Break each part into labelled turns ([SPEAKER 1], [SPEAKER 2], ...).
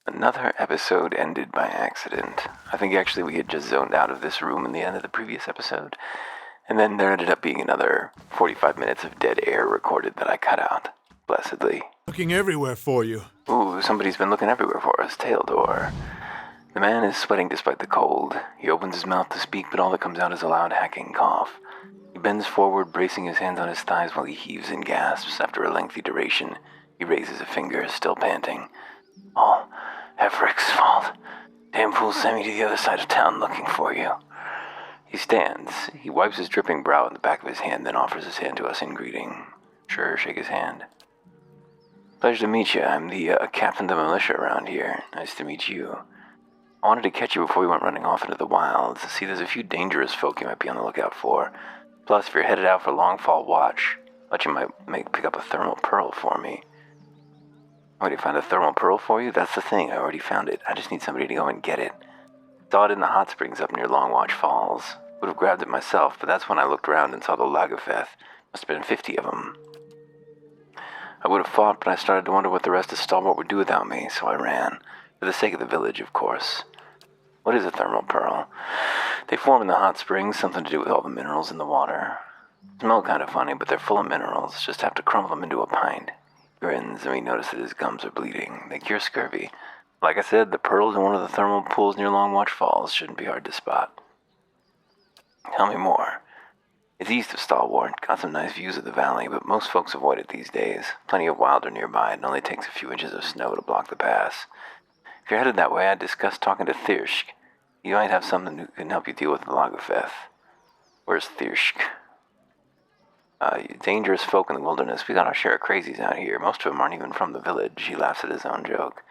[SPEAKER 1] Another episode ended by accident. I think actually we had just zoned out of this room in the end of the previous episode, and then there ended up being another 45 minutes of dead air recorded that I cut out, blessedly.
[SPEAKER 2] Looking everywhere for you.
[SPEAKER 1] Ooh, somebody's been looking everywhere for us, Teodor. The man is sweating despite the cold. He opens his mouth to speak, but all that comes out is a loud hacking cough. He bends forward, bracing his hands on his thighs while he heaves and gasps. After a lengthy duration, he raises a finger, still panting. All Hefrick's fault. Damn fool sent me to the other side of town looking for you. He stands. He wipes his dripping brow in the back of his hand, then offers his hand to us in greeting. Sure, shake his hand. Pleasure to meet you. I'm the captain of the militia around here. Nice to meet you. I wanted to catch you before we went running off into the wilds. See, there's a few dangerous folk you might be on the lookout for. Plus, if you're headed out for Longfall Watch, I thought you might pick up a thermal pearl for me. Already found a thermal pearl for you? That's the thing, I already found it. I just need somebody to go and get it. Saw it in the hot springs up near Longwatch Falls. Would have grabbed it myself, but that's when I looked around and saw the Lagaveth. Must have been 50 of them. I would have fought, but I started to wonder what the rest of Stalwart would do without me, so I ran. For the sake of the village, of course. What is a thermal pearl? They form in the hot springs, something to do with all the minerals in the water. Smell kind of funny, but they're full of minerals. Just have to crumble them into a pint. Grins, and we notice that his gums are bleeding. They cure scurvy. Like I said, the pearls in one of the thermal pools near Longwatch Falls shouldn't be hard to spot. Tell me more. It's east of Stalwart. Got some nice views of the valley, but most folks avoid it these days. Plenty of wilder nearby. It only takes a few inches of snow to block the pass. If you're headed that way, I'd discuss talking to Thirsk. You might have something who can help you deal with the Lagaveth. Where's Thirsk? Dangerous folk in the wilderness. We got our share of crazies out here. Most of them aren't even from the village. He laughs at his own joke.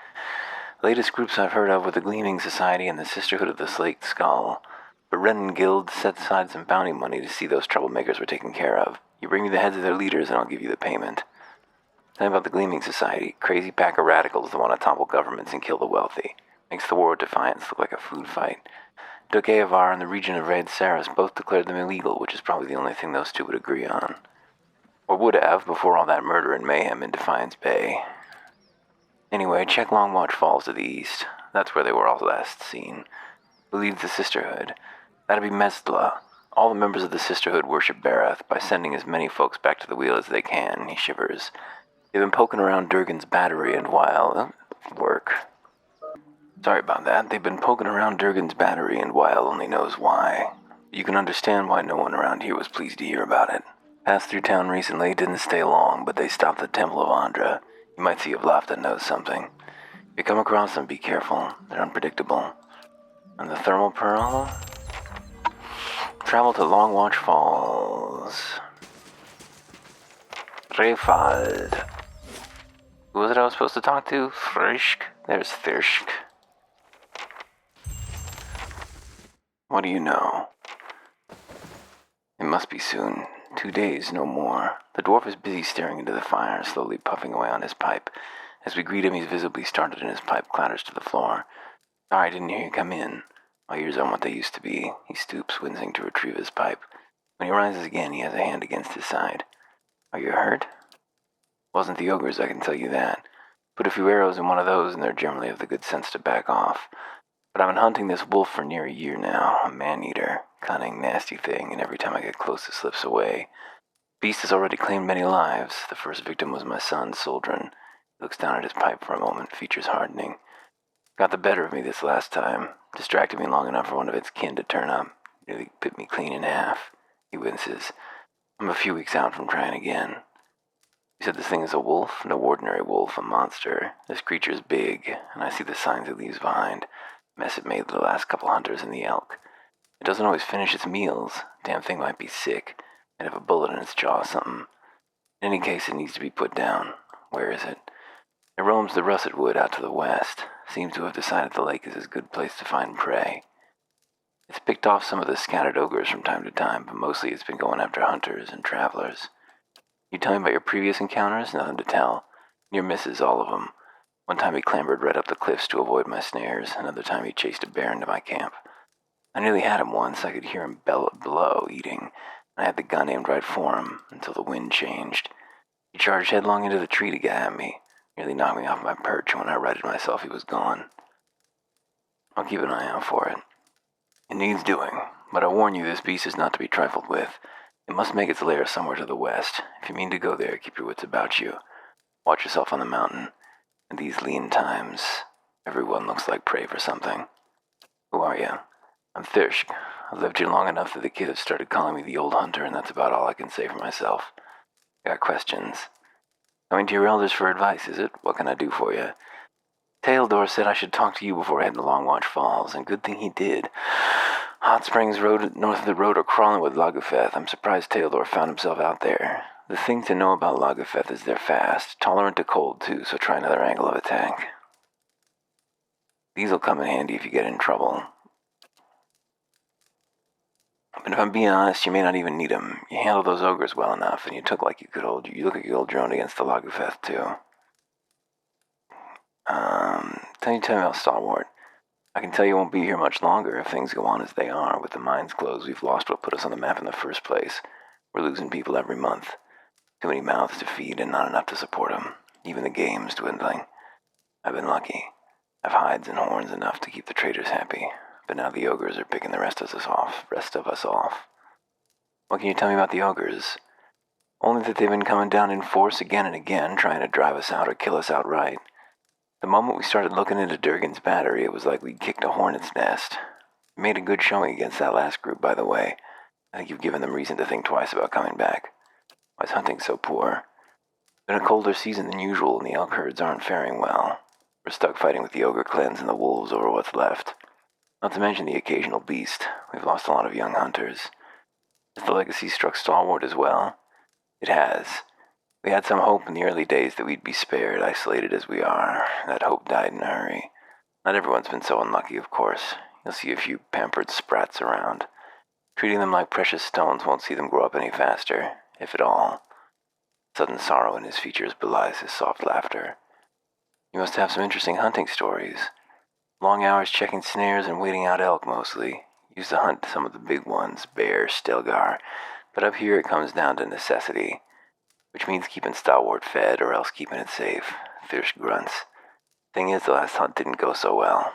[SPEAKER 1] The latest groups I've heard of were the Gleaming Society and the Sisterhood of the Slaked Skull. But Renan Guild set aside some bounty money to see those troublemakers were taken care of. You bring me the heads of their leaders and I'll give you the payment. Tell me about the Gleaming Society. Crazy pack of radicals that want to topple governments and kill the wealthy. Makes the War of Defiance look like a food fight. Duke Eovar and the region of Red Saris both declared them illegal, which is probably the only thing those two would agree on. Or would have before all that murder and mayhem in Defiance Bay. Anyway, check Longwatch Falls to the east. That's where they were all last seen. Who leads the Sisterhood? That'd be Mesdla. All the members of the Sisterhood worship Barath by sending as many folks back to the wheel as they can. He shivers. They've been poking around Durgan's battery and while... work. Sorry about that. They've been poking around Durgan's battery and Weil only knows why. You can understand why no one around here was pleased to hear about it. Passed through town recently, didn't stay long, but they stopped at the Temple of Andra. You might see if Lafta knows something. If you come across them, be careful. They're unpredictable. And the thermal pearl? Travel to Longwatch Falls. Refald. Who was it I was supposed to talk to? Frisk? There's Thirsk. What do you know? It must be soon. 2 days, no more. The dwarf is busy staring into the fire, slowly puffing away on his pipe. As we greet him, he's visibly startled and his pipe clatters to the floor. Sorry, I didn't hear you come in. My ears aren't what they used to be. He stoops, wincing to retrieve his pipe. When he rises again, he has a hand against his side. Are you hurt? Wasn't the ogres, I can tell you that. Put a few arrows in one of those, and they're generally of the good sense to back off. But I've been hunting this wolf for near a year now, a man-eater, cunning, nasty thing, and every time I get close it slips away. The beast has already claimed many lives. The first victim was my son, Soldrin. He looks down at his pipe for a moment, features hardening. Got the better of me this last time, distracted me long enough for one of its kin to turn up, nearly bit me clean in half. He winces. I'm a few weeks out from trying again. You said this thing is a wolf? No ordinary wolf, a monster. This creature's big, and I see the signs it leaves behind. Mess it made the last couple hunters and the elk. It doesn't always finish its meals. Damn thing might be sick. Might have a bullet in its jaw or something. In any case, it needs to be put down. Where is it? It roams the russet wood out to the west. Seems to have decided the lake is a good place to find prey. It's picked off some of the scattered ogres from time to time, but mostly it's been going after hunters and travelers. You tell me about your previous encounters? Nothing to tell. Near misses, all of them. One time he clambered right up the cliffs to avoid my snares. Another time he chased a bear into my camp. I nearly had him once. I could hear him bellow below, eating. I had the gun aimed right for him, until the wind changed. He charged headlong into the tree to get at me. Nearly knocked me off my perch, and when I righted myself, he was gone. I'll keep an eye out for it. It needs doing, but I warn you, this beast is not to be trifled with. It must make its lair somewhere to the west. If you mean to go there, keep your wits about you. Watch yourself on the mountain. In these lean times, everyone looks like prey for something. Who are you? I'm Thirsk. I've lived here long enough that the kids have started calling me the Old Hunter, and that's about all I can say for myself. Got questions? Coming to your elders for advice, is it? What can I do for you? Teildor said I should talk to you before I head to Longwatch Falls, and good thing he did. Hot Springs Road north of the road are crawling with Lagufeth. I'm surprised Teildor found himself out there. The thing to know about Lagufeth is they're fast, tolerant to cold too, so try another angle of attack. These'll come in handy if you get in trouble. But if I'm being honest, you may not even need them. You handled those ogres well enough, and you look like you could hold your own against the Lagufeth too. Tell me about Stalwart. I can tell you won't be here much longer if things go on as they are. With the mines closed, we've lost what put us on the map in the first place. We're losing people every month. Too many mouths to feed and not enough to support them. Even the game's dwindling. I've been lucky. I've hides and horns enough to keep the traders happy. But now the ogres are picking the rest of us off. What can you tell me about the ogres? Only that they've been coming down in force again and again, trying to drive us out or kill us outright. The moment we started looking into Durgan's battery, it was like we'd kicked a hornet's nest. We made a good showing against that last group, by the way. I think you've given them reason to think twice about coming back. Why is hunting so poor? It's been a colder season than usual, and the elk herds aren't faring well. We're stuck fighting with the ogre clans and the wolves over what's left. Not to mention the occasional beast. We've lost a lot of young hunters. Has the legacy struck Stalwart as well? It has. We had some hope in the early days that we'd be spared, isolated as we are. That hope died in a hurry. Not everyone's been so unlucky, of course. You'll see a few pampered sprats around. Treating them like precious stones won't see them grow up any faster, if at all. Sudden sorrow in his features belies his soft laughter. You must have some interesting hunting stories. Long hours checking snares and waiting out elk, mostly. Used to hunt some of the big ones, bear, stilgar. But up here it comes down to necessity. Which means keeping Stalwart fed or else keeping it safe. Thirsk grunts. Thing is, the last hunt didn't go so well,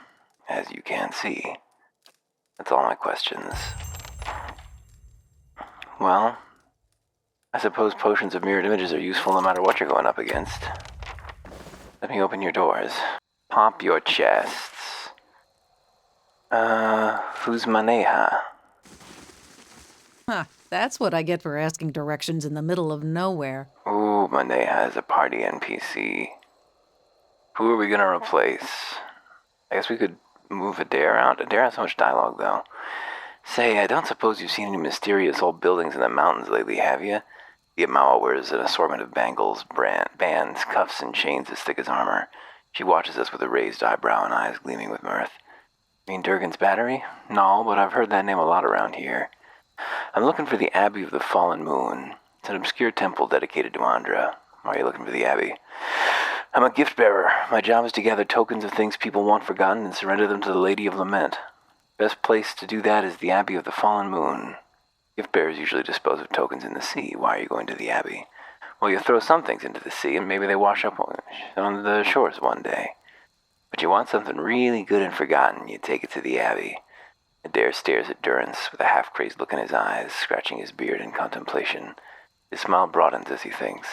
[SPEAKER 1] as you can see. That's all my questions. Well, I suppose potions of mirrored images are useful no matter what you're going up against. Let me open your doors. Pop your chests. Who's Maneha?
[SPEAKER 2] Huh, that's what I get for asking directions in the middle of nowhere.
[SPEAKER 1] Ooh, Maneha is a party NPC. Who are we gonna replace? I guess we could move Adair out. Adair has so much dialogue, though. Say, I don't suppose you've seen any mysterious old buildings in the mountains lately, have you? The Amawa wears an assortment of bangles, bands, cuffs, and chains as thick as armor. She watches us with a raised eyebrow and eyes gleaming with mirth. You mean Durgan's Battery? No, but I've heard that name a lot around here. I'm looking for the Abbey of the Fallen Moon. It's an obscure temple dedicated to Andra. Why are you looking for the Abbey? I'm a gift bearer. My job is to gather tokens of things people want forgotten and surrender them to the Lady of Lament. Best place to do that is the Abbey of the Fallen Moon. Gift bearers usually dispose of tokens in the sea. Why are you going to the Abbey? Well, you throw some things into the sea and maybe they wash up on the shores one day. But you want something really good and forgotten, you take it to the Abbey. Adair stares at Durrance with a half-crazed look in his eyes, scratching his beard in contemplation. His smile broadens as he thinks.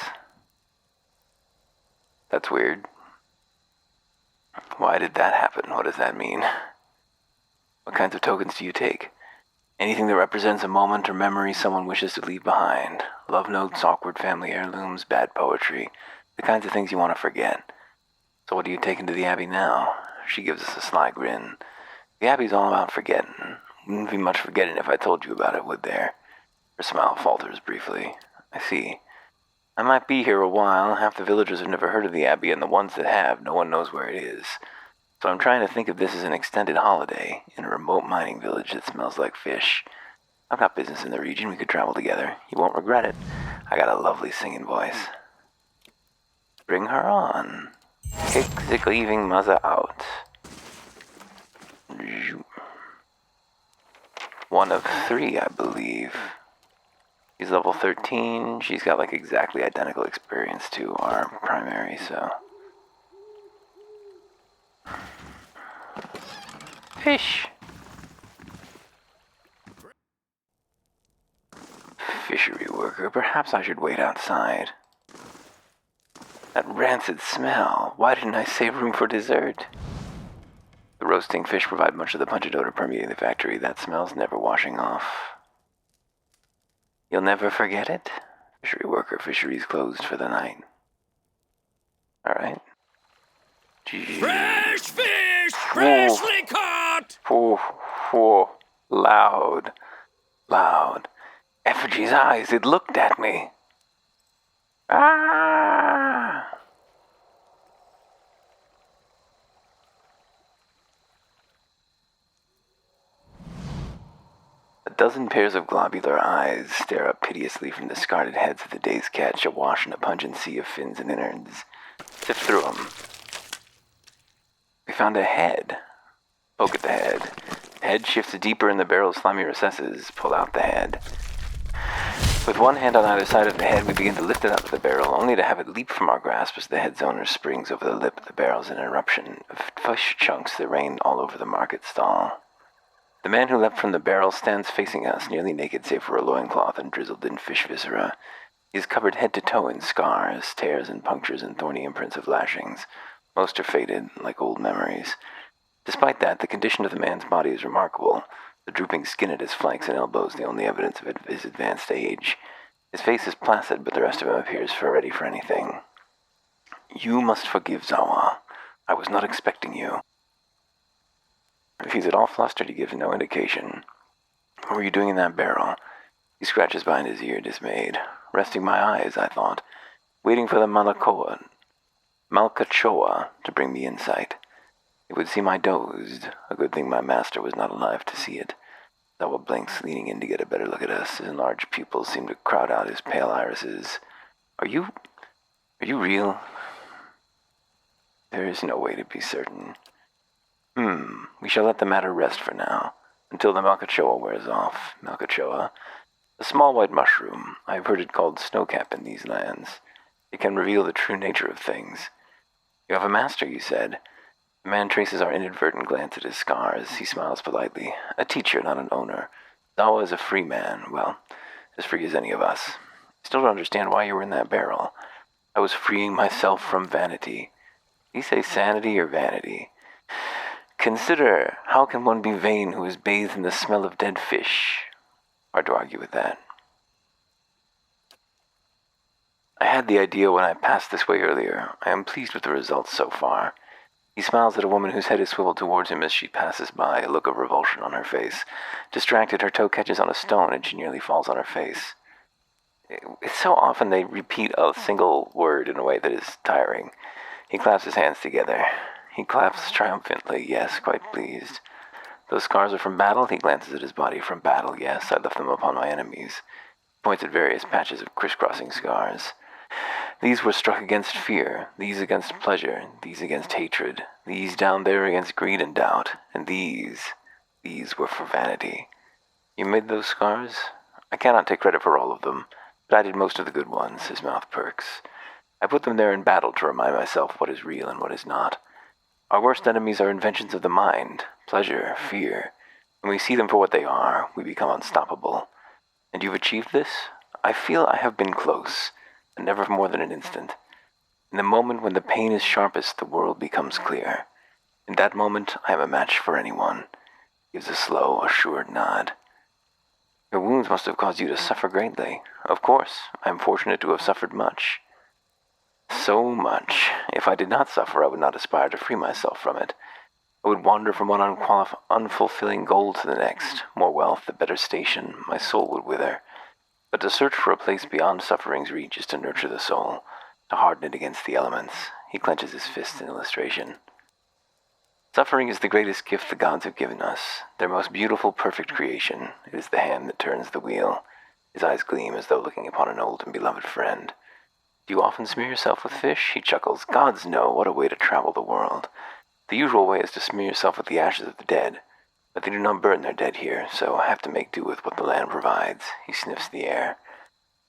[SPEAKER 1] That's weird. Why did that happen? What does that mean? What kinds of tokens do you take? Anything that represents a moment or memory someone wishes to leave behind. Love notes, awkward family heirlooms, bad poetry. The kinds of things you want to forget. So what are you taking to the Abbey now? She gives us a sly grin. The Abbey's all about forgetting. Wouldn't be much forgetting if I told you about it, would there? Her smile falters briefly. I see. I might be here a while. Half the villagers have never heard of the Abbey, and the ones that have, no one knows where it is. So I'm trying to think of this as an extended holiday in a remote mining village that smells like fish. I've got business in the region. We could travel together. You won't regret it. I got a lovely singing voice. Bring her on. Kick the grieving mother out. One of 3, I believe. She's level 13. She's got like exactly identical experience to our primary, so fish. Fishery worker, perhaps I should wait outside. That rancid smell. Why didn't I save room for dessert? The roasting fish provide much of the pungent odor permeating the factory. That smell's never washing off. You'll never forget it? Fishery worker, fisheries closed for the night. Alright.
[SPEAKER 3] Fresh fish! Freshly caught!
[SPEAKER 1] Oh, loud. Loud. Effigy's eyes, it looked at me. Ah! A dozen pairs of globular eyes stare up piteously from the discarded heads of the day's catch, awash in a pungent sea of fins and innards. Sift through them. We found a head. Poke at the head. Head shifts deeper in the barrel's slimy recesses. Pull out the head. With one hand on either side of the head, we begin to lift it out of the barrel, only to have it leap from our grasp as the head's owner springs over the lip of the barrel's an eruption of fish chunks that rain all over the market stall. The man who leapt from the barrel stands facing us, nearly naked save for a loincloth and drizzled in fish viscera. He is covered head to toe in scars, tears and punctures and thorny imprints of lashings. Most are faded, like old memories. Despite that, the condition of the man's body is remarkable. The drooping skin at his flanks and elbows, the only evidence of his advanced age. His face is placid, but the rest of him appears ready for anything. You must forgive Zawa. I was not expecting you. If he's at all flustered, he gives no indication. What were you doing in that barrel? He scratches behind his ear, dismayed. Resting my eyes, I thought. Waiting for the Malkachoa to bring me insight. It would seem I dozed. A good thing my master was not alive to see it. Zawa blinks, leaning in to get a better look at us. His enlarged pupils seem to crowd out his pale irises. Are you real? There is no way to be certain. We shall let the matter rest for now, until the Malkachoa wears off. Malkachoa, a small white mushroom. I have heard it called snowcap in these lands. It can reveal the true nature of things. You have a master, you said. The man traces our inadvertent glance at his scars. He smiles politely. A teacher, not an owner. Zawa is a free man. Well, as free as any of us. Still don't understand why you were in that barrel. I was freeing myself from vanity. Do you say sanity or vanity? Consider, how can one be vain who is bathed in the smell of dead fish? Hard to argue with that. I had the idea when I passed this way earlier. I am pleased with the results so far. He smiles at a woman whose head is swiveled towards him as she passes by, a look of revulsion on her face. Distracted, her toe catches on a stone and she nearly falls on her face. It's so often they repeat a single word in a way that is tiring. He claps his hands together. He claps triumphantly, yes, quite pleased. Those scars are from battle? He glances at his body. From battle, yes, I left them upon my enemies. He points at various patches of crisscrossing scars. These were struck against fear, these against pleasure, these against hatred, these down there against greed and doubt, and these were for vanity. You made those scars? I cannot take credit for all of them, but I did most of the good ones. His mouth perks. I put them there in battle to remind myself what is real and what is not. Our worst enemies are inventions of the mind, pleasure, fear. When we see them for what they are, we become unstoppable. And you've achieved this? I feel I have been close, and never for more than an instant. In the moment when the pain is sharpest, the world becomes clear. In that moment, I am a match for anyone. Gives a slow, assured nod. Your wounds must have caused you to suffer greatly. Of course, I am fortunate to have suffered much. So much. If I did not suffer, I would not aspire to free myself from it. I would wander from one unfulfilling goal to the next. More wealth, a better station, my soul would wither. But to search for a place beyond suffering's reach is to nurture the soul, to harden it against the elements. He clenches his fists in illustration. Suffering is the greatest gift the gods have given us, their most beautiful, perfect creation. It is the hand that turns the wheel. His eyes gleam as though looking upon an old and beloved friend. Do you often smear yourself with fish? He chuckles. Gods know, what a way to travel the world. The usual way is to smear yourself with the ashes of the dead, but they do not burn their dead here, so I have to make do with what the land provides. He sniffs the air.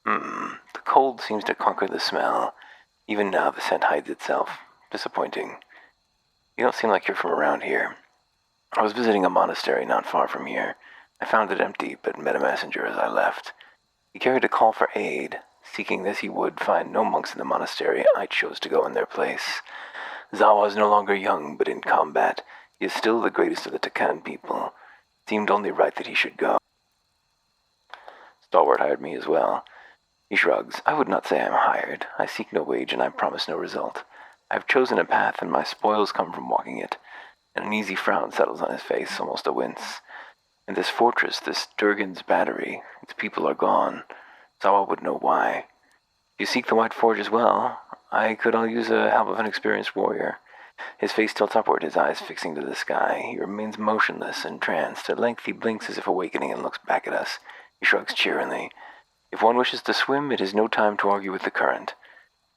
[SPEAKER 1] The cold seems to conquer the smell. Even now the scent hides itself. Disappointing. You don't seem like you're from around here. I was visiting a monastery not far from here. I found it empty, but met a messenger as I left. He carried a call for aid. Seeking this, he would find no monks in the monastery. I chose to go in their place. Zawa is no longer young, but in combat. He is still the greatest of the Takan people. It seemed only right that he should go. Stalwart hired me as well. He shrugs. I would not say I am hired. I seek no wage, and I promise no result. I have chosen a path, and my spoils come from walking it. And an easy frown settles on his face, almost a wince. In this fortress, this Durgan's battery, its people are gone. Zawa would know why. If you seek the White Forge as well, I could all use the help of an experienced warrior. His face tilts upward, his eyes fixing to the sky. He remains motionless, entranced. At length he blinks as if awakening and looks back at us. He shrugs cheerily. If one wishes to swim, it is no time to argue with the current.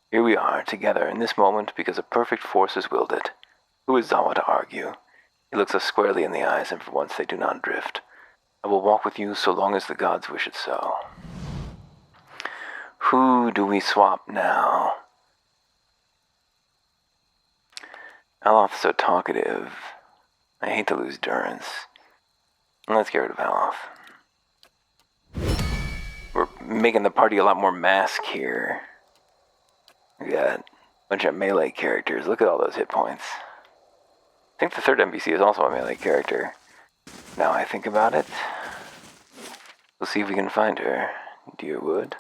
[SPEAKER 1] Here we are, together, in this moment, because a perfect force has willed it. Who is Zawa to argue? He looks us squarely in the eyes, and for once they do not drift. I will walk with you so long as the gods wish it so. Who do we swap now? Aloth's so talkative. I hate to lose Durance. Let's get rid of Aloth. We're making the party a lot more mask here. We got a bunch of melee characters. Look at all those hit points. I think the third NPC is also a melee character. Now I think about it. We'll see if we can find her. Deerwood.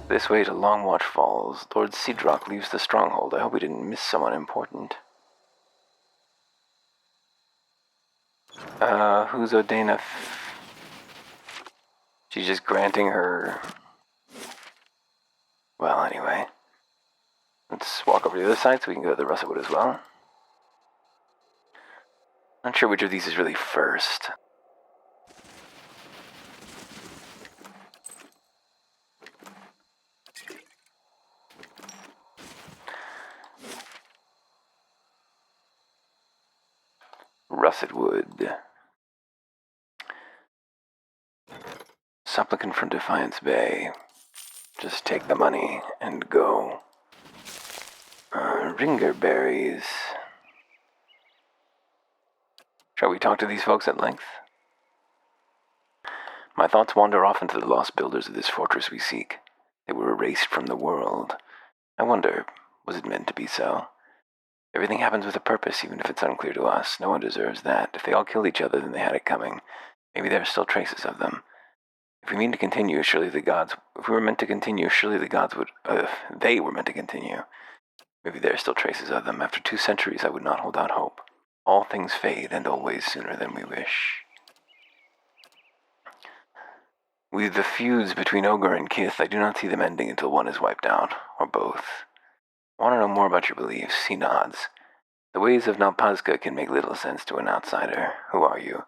[SPEAKER 1] This way to Longwatch Falls. Lord Seedrock leaves the stronghold. I hope we didn't miss someone important. Who's Odena? She's just granting her... Well, anyway. Let's walk over to the other side so we can go to the Russellwood as well. Not sure which of these is really first. Russetwood. Supplicant from Defiance Bay. Just take the money and go. Ringer berries. Shall we talk to these folks at length? My thoughts wander off into the lost builders of this fortress we seek. They were erased from the world. I wonder, was it meant to be so? Everything happens with a purpose, even if it's unclear to us. No one deserves that. If they all killed each other, then they had it coming. Maybe there are still traces of them. If we mean to continue, surely the gods... If we were meant to continue, surely the gods would... they were meant to continue. Maybe there are still traces of them. After 2 centuries, I would not hold out hope. All things fade, and always sooner than we wish. With the feuds between Ogre and Kith, I do not see them ending until one is wiped out, or both. I want to know more about your beliefs. He nods. The ways of Nalpazga can make little sense to an outsider. Who are you?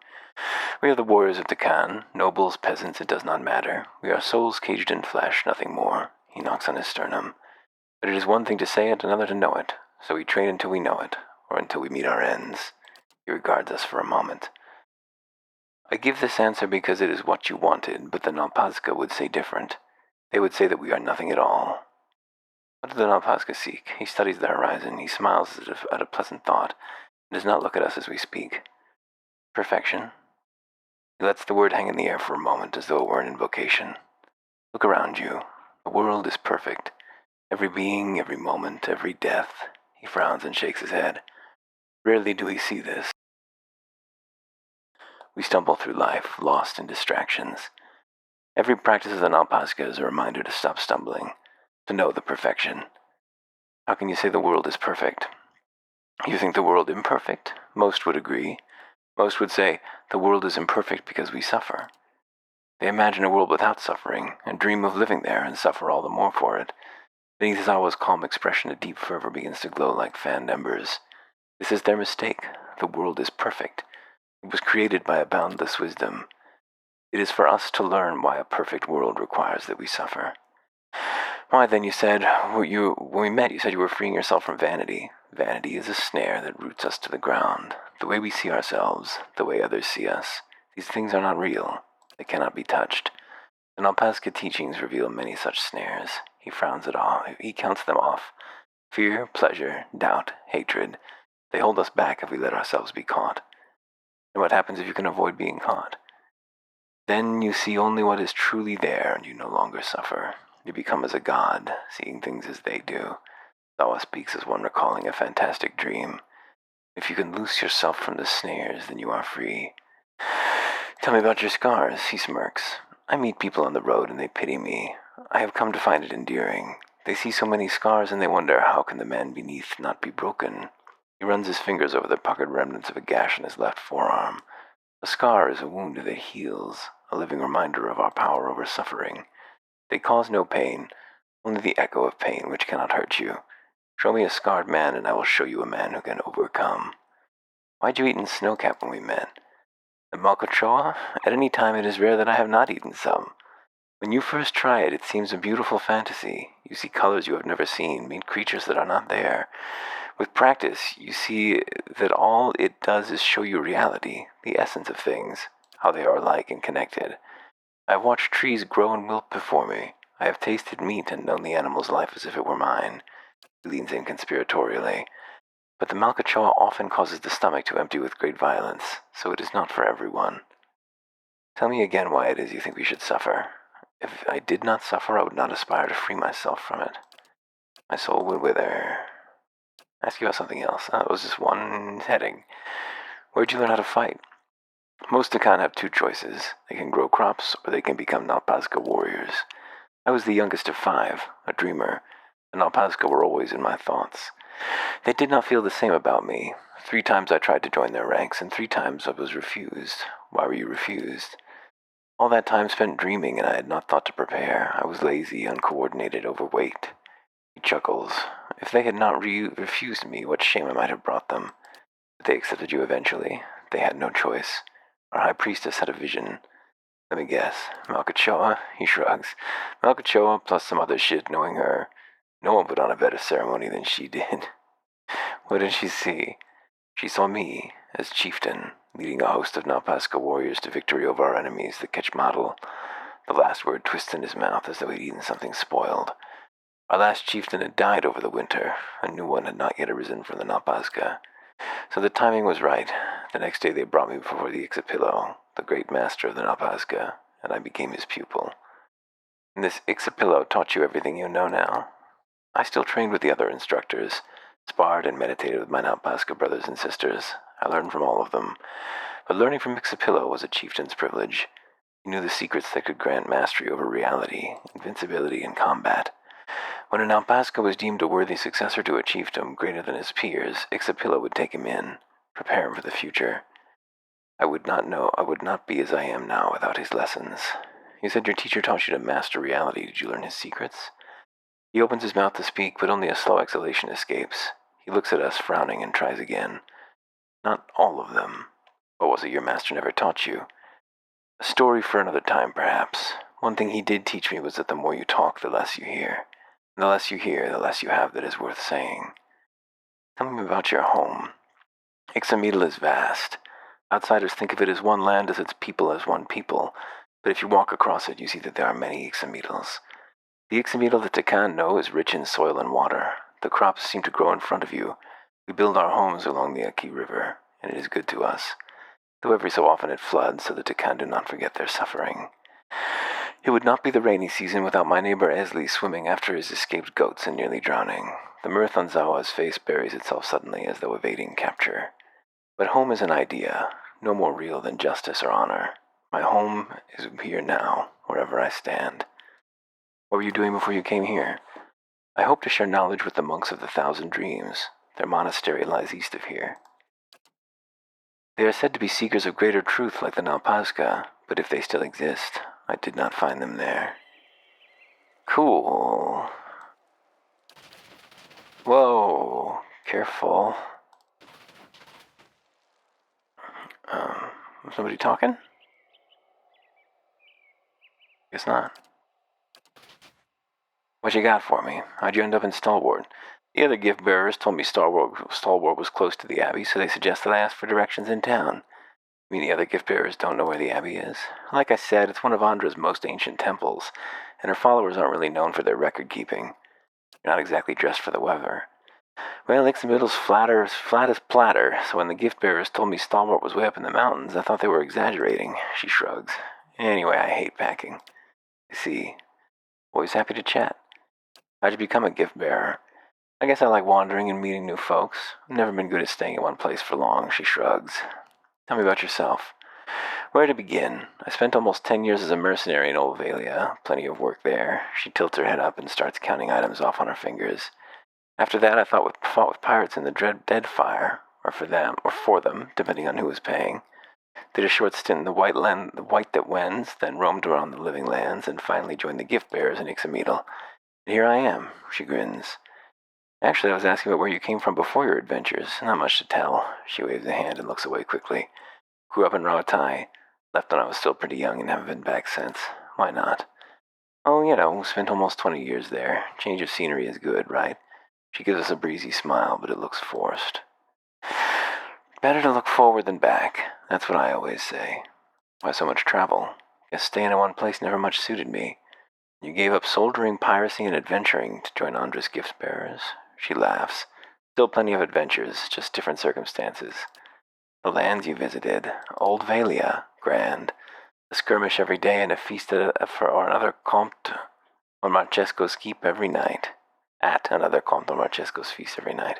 [SPEAKER 1] We are the warriors of Takan, nobles, peasants, it does not matter. We are souls caged in flesh, nothing more. He knocks on his sternum. But it is one thing to say it, another to know it. So we train until we know it, or until we meet our ends. He regards us for a moment. I give this answer because it is what you wanted, but the Nalpazga would say different. They would say that we are nothing at all. What does the Nalpazga seek? He studies the horizon. He smiles as if at a pleasant thought, and does not look at us as we speak. Perfection. He lets the word hang in the air for a moment, as though it were an invocation. Look around you. The world is perfect. Every being, every moment, every death. He frowns and shakes his head. Rarely do we see this. We stumble through life, lost in distractions. Every practice of the Nalpazga is a reminder to stop stumbling, to know the perfection. How can you say the world is perfect? You think the world imperfect? Most would agree. Most would say the world is imperfect because we suffer. They imagine a world without suffering, and dream of living there and suffer all the more for it. Beneath Zawa's calm expression, a deep fervor begins to glow like fanned embers. This is their mistake. The world is perfect. It was created by a boundless wisdom. It is for us to learn why a perfect world requires that we suffer. Why then, you said, when we met, you said you were freeing yourself from vanity. Vanity is a snare that roots us to the ground. The way we see ourselves, the way others see us. These things are not real. They cannot be touched. The Nalpazga teachings reveal many such snares. He frowns it off. He counts them off. Fear, pleasure, doubt, hatred. They hold us back if we let ourselves be caught. And what happens if you can avoid being caught? Then you see only what is truly there, and you no longer suffer. You become as a god, seeing things as they do. Zawa speaks as one recalling a fantastic dream. If you can loose yourself from the snares, then you are free. Tell me about your scars, he smirks. I meet people on the road and they pity me. I have come to find it endearing. They see so many scars and they wonder how can the man beneath not be broken. He runs his fingers over the puckered remnants of a gash in his left forearm. A scar is a wound that heals, a living reminder of our power over suffering. They cause no pain, only the echo of pain which cannot hurt you. Show me a scarred man and I will show you a man who can overcome. Why'd you eat in Snowcap when we met? At Malkachoa? At any time it is rare that I have not eaten some. When you first try it, it seems a beautiful fantasy. You see colors you have never seen, meet creatures that are not there. With practice, you see that all it does is show you reality, the essence of things, how they are alike and connected. I have watched trees grow and wilt before me. I have tasted meat and known the animal's life as if it were mine. He leans in conspiratorially. But the Malkachoa often causes the stomach to empty with great violence, so it is not for everyone. Tell me again why it is you think we should suffer. If I did not suffer, I would not aspire to free myself from it. My soul would wither. Ask you about something else. It was just one heading. Where'd you learn how to fight? Most Takan have two choices. They can grow crops, or they can become Nalpazka warriors. I was the youngest of 5, a dreamer. The Nalpazka were always in my thoughts. They did not feel the same about me. 3 times I tried to join their ranks, and 3 times I was refused. Why were you refused? All that time spent dreaming, and I had not thought to prepare. I was lazy, uncoordinated, overweight. He chuckles. If they had not refused me, what shame I might have brought them. But they accepted you eventually. They had no choice. Our high priestess had a vision. Let me guess. Malkachoa? He shrugs. Malkachoa plus some other shit, knowing her. No one put on a better ceremony than she did. What did she see? She saw me, as chieftain, leading a host of Nalpazka warriors to victory over our enemies, the Ketchmadal. The last word twists in his mouth as though he'd eaten something spoiled. Our last chieftain had died over the winter. A new one had not yet arisen from the Nalpazka. So the timing was right. The next day they brought me before the Ixapillo, the great master of the Nalpazka, and I became his pupil. And this Ixapillo taught you everything you know now. I still trained with the other instructors, sparred and meditated with my Nalpazka brothers and sisters. I learned from all of them. But learning from Ixapillo was a chieftain's privilege. He knew the secrets that could grant mastery over reality, invincibility, and combat. When an Nalpazka was deemed a worthy successor to a chiefdom greater than his peers, Ixapillo would take him in, prepare him for the future. I would not be as I am now without his lessons. You said your teacher taught you to master reality. Did you learn his secrets? He opens his mouth to speak, but only a slow exhalation escapes. He looks at us, frowning, and tries again. Not all of them. What was it your master never taught you? A story for another time, perhaps. One thing he did teach me was that the more you talk, the less you hear. And the less you hear, the less you have that is worth saying. Tell me about your home. Ixamidal is vast. Outsiders think of it as one land, as its people as one people. But if you walk across it, you see that there are many Ixamidals. The Ixamidal that Takan know is rich in soil and water. The crops seem to grow in front of you. We build our homes along the Aki River, and it is good to us. Though every so often it floods, so the Takan do not forget their suffering. It would not be the rainy season without my neighbor Esli swimming after his escaped goats and nearly drowning. The mirth on Zawa's face buries itself suddenly as though evading capture. But home is an idea, no more real than justice or honor. My home is here now, wherever I stand. What were you doing before you came here? I hope to share knowledge with the monks of the Thousand Dreams. Their monastery lies east of here. They are said to be seekers of greater truth like the Nalpazka, but if they still exist, I did not find them there. Cool. Whoa, careful. Somebody talking? Guess not. What you got for me? How'd you end up in Stalwart? The other gift bearers told me Stalwart was close to the Abbey, so they suggested I ask for directions in town. You mean the other gift bearers don't know where the Abbey is? Like I said, it's one of Andra's most ancient temples, and her followers aren't really known for their record keeping. You're not exactly dressed for the weather. Well, Ixamiddle's flat as platter, so when the gift bearers told me Stalwart was way up in the mountains, I thought they were exaggerating, she shrugs. Anyway, I hate packing. I see. Always happy to chat. How'd you become a gift bearer? I guess I like wandering and meeting new folks. I've never been good at staying in one place for long, she shrugs. Tell me about yourself. Where to begin? I spent almost 10 years as a mercenary in Old Valia. Plenty of work there. She tilts her head up and starts counting items off on her fingers. After that, I fought with pirates in the Deadfire, or for them, depending on who was paying. Did a short stint in the White That Wends, then roamed around the Living Lands, and finally joined the Gift Bearers in Ixamiddle. And here I am, she grins. Actually, I was asking about where you came from before your adventures. Not much to tell. She waves a hand and looks away quickly. Grew up in Raotai. Left when I was still pretty young and haven't been back since. Why not? Oh, spent almost 20 years there. Change of scenery is good, right? She gives us a breezy smile, but it looks forced. Better to look forward than back. That's what I always say. Why so much travel? Guess staying in one place never much suited me. You gave up soldiering, piracy, and adventuring to join Andra's gift bearers. She laughs. Still plenty of adventures, just different circumstances. The lands you visited. Old Valia. Grand. A skirmish every day and a feast or another Comte on Marchesco's keep every night. At another Comte on Marchesco's feast every night.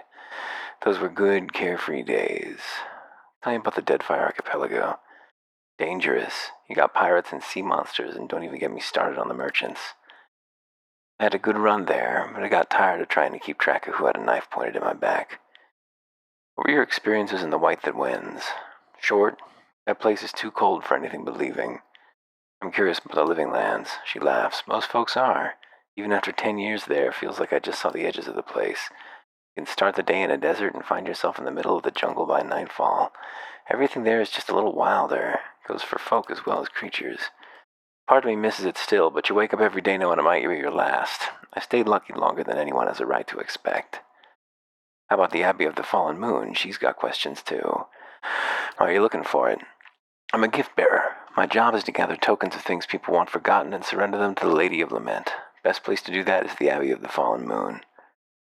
[SPEAKER 1] Those were good, carefree days. Tell me about the Deadfire Archipelago. Dangerous. You got pirates and sea monsters, and don't even get me started on the merchants. I had a good run there, but I got tired of trying to keep track of who had a knife pointed at my back. What were your experiences in the White That Wends? Short. That place is too cold for anything but leaving. I'm curious about the Living Lands. She laughs. Most folks are. Even after 10 years there, it feels like I just saw the edges of the place. You can start the day in a desert and find yourself in the middle of the jungle by nightfall. Everything there is just a little wilder. Goes for folk as well as creatures. Part of me misses it still, but you wake up every day knowing it might be your last. I stayed lucky longer than anyone has a right to expect. How about the Abbey of the Fallen Moon? She's got questions too. Why are you looking for it? I'm a gift bearer. My job is to gather tokens of things people want forgotten and surrender them to the Lady of Lament. Best place to do that is the Abbey of the Fallen Moon.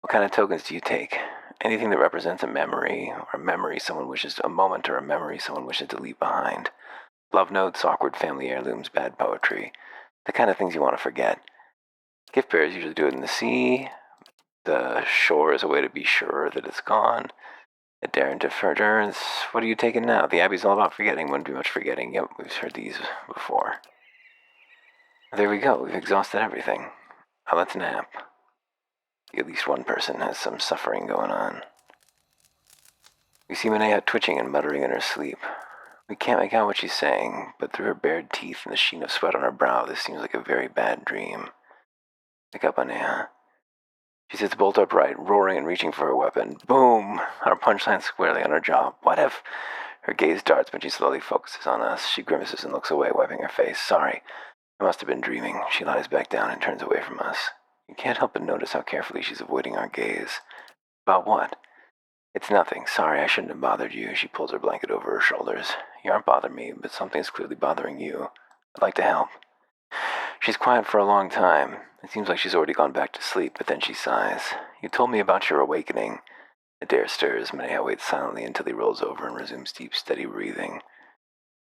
[SPEAKER 1] What kind of tokens do you take? Anything that represents a memory, or a moment or a memory someone wishes to leave behind. Love notes, awkward family heirlooms, bad poetry. The kind of things you want to forget. Gift bearers usually do it in the sea. The shore is a way to be sure that it's gone. At Darren Deference, what are you taking now? The Abbey's all about forgetting. Wouldn't be much forgetting. Yep, we've heard these before. There we go. We've exhausted everything. Now let's nap. At least one person has some suffering going on. We see Minea twitching and muttering in her sleep. We can't make out what she's saying, but through her bared teeth and the sheen of sweat on her brow, this seems like a very bad dream. Wake up, Minea. She sits bolt upright, roaring and reaching for her weapon. Boom! Our punchline squarely on her jaw. What if... Her gaze darts, but she slowly focuses on us. She grimaces and looks away, wiping her face. Sorry. I must have been dreaming. She lies back down and turns away from us. You can't help but notice how carefully she's avoiding our gaze. About what? It's nothing. Sorry, I shouldn't have bothered you. She pulls her blanket over her shoulders. You aren't bothering me, but something's clearly bothering you. I'd like to help. She's quiet for a long time. It seems like she's already gone back to sleep, but then she sighs. You told me about your awakening. Adair stirs. Minea waits silently until he rolls over and resumes deep, steady breathing.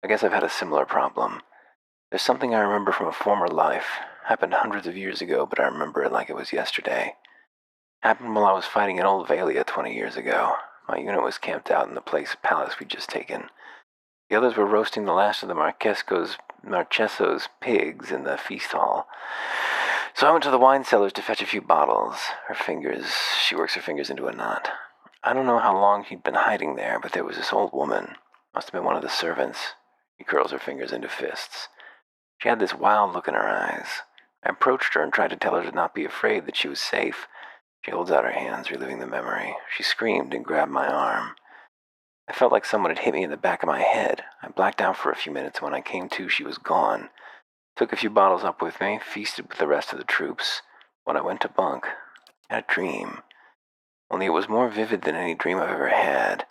[SPEAKER 1] I guess I've had a similar problem. There's something I remember from a former life. Happened hundreds of years ago, but I remember it like it was yesterday. Happened while I was fighting in Old Valia 20 years ago. My unit was camped out in the palace we'd just taken. The others were roasting the last of the Marcheso's pigs in the feast hall. So I went to the wine cellars to fetch a few bottles. She works her fingers into a knot. I don't know how long he'd been hiding there, but there was this old woman. Must have been one of the servants. She curls her fingers into fists. She had this wild look in her eyes. I approached her and tried to tell her to not be afraid, that she was safe. She holds out her hands, reliving the memory. She screamed and grabbed my arm. I felt like someone had hit me in the back of my head. I blacked out for a few minutes. When I came to, she was gone. Took a few bottles up with me, feasted with the rest of the troops. When I went to bunk, I had a dream. Only it was more vivid than any dream I've ever had.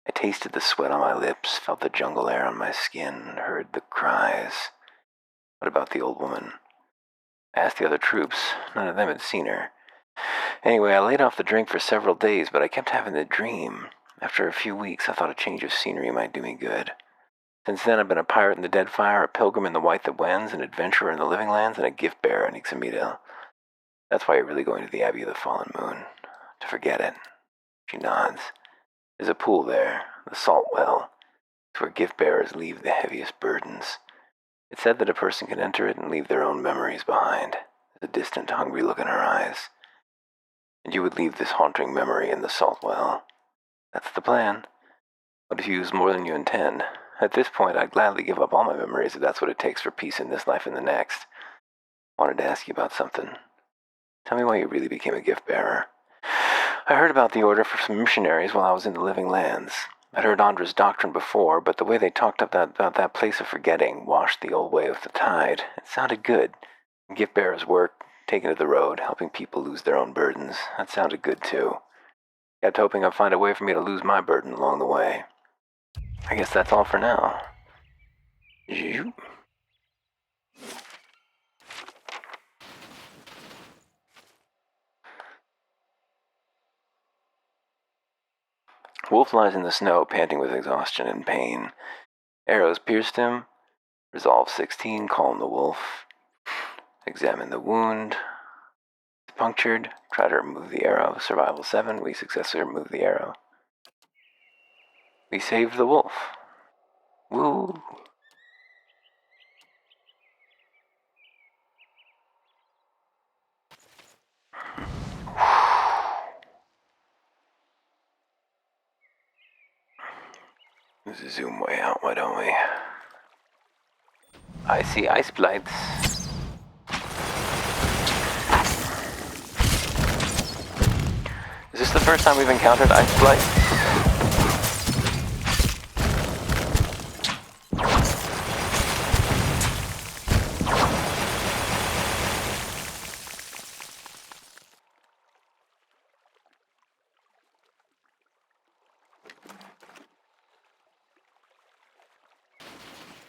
[SPEAKER 1] I tasted the sweat on my lips, felt the jungle air on my skin, heard the cries. What about the old woman? I asked the other troops. None of them had seen her. Anyway, I laid off the drink for several days, but I kept having the dream. After a few weeks, I thought a change of scenery might do me good. Since then, I've been a pirate in the Deadfire, a pilgrim in the White that Wends, an adventurer in the Living Lands, and a gift bearer in Ixamita. That's why you're really going to the Abbey of the Fallen Moon. To forget it. She nods. There's a pool there, the Salt Well. It's where gift bearers leave the heaviest burdens. It's said that a person can enter it and leave their own memories behind. There's a distant, hungry look in her eyes. And you would leave this haunting memory in the Salt Well. That's the plan. What if you use more than you intend? At this point, I'd gladly give up all my memories if that's what it takes for peace in this life and the next. I wanted to ask you about something. Tell me why you really became a gift bearer. I heard about the order for some missionaries while I was in the Living Lands. I'd heard Andra's doctrine before, but the way they talked about that place of forgetting, washed the old way with the tide, it sounded good. Gift bearers' work, taken to the road, helping people lose their own burdens, that sounded good too. Kept hoping I'd find a way for me to lose my burden along the way. I guess that's all for now. You? Wolf lies in the snow, panting with exhaustion and pain. Arrows pierced him. Resolve 16, calm the wolf. Examine the wound. It's punctured. Try to remove the arrow. Survival 7, we successfully remove the arrow. We saved the wolf. Woo! Let's zoom way out, why don't we? I see ice blights. Is this the first time we've encountered ice blights?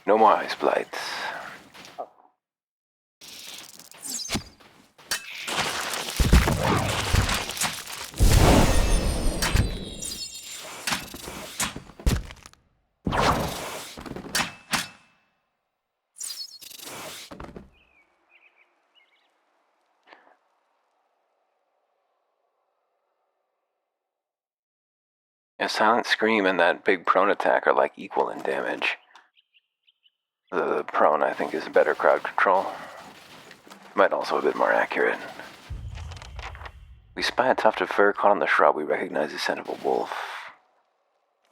[SPEAKER 1] No more ice blights. A silent scream and that big prone attack are like equal in damage. The prone, I think, is better crowd control. Might also a bit more accurate. We spy a tuft of fur caught on the shrub. We recognize the scent of a wolf.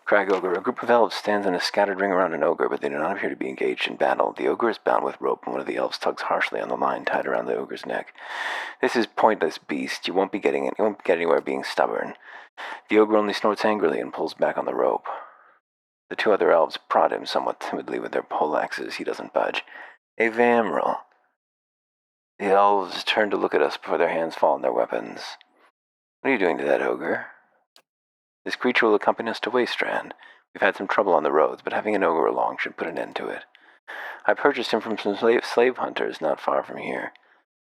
[SPEAKER 1] Crag Ogre. A group of elves stands in a scattered ring around an ogre, but they do not appear to be engaged in battle. The ogre is bound with rope, and one of the elves tugs harshly on the line tied around the ogre's neck. This is pointless, beast. You won't get anywhere being stubborn. The ogre only snorts angrily and pulls back on the rope. The two other elves prod him somewhat timidly with their poleaxes. He doesn't budge. Evamril. The elves turn to look at us before their hands fall on their weapons. What are you doing to that ogre? This creature will accompany us to Wasteland. We've had some trouble on the roads, but having an ogre along should put an end to it. I purchased him from some slave hunters not far from here.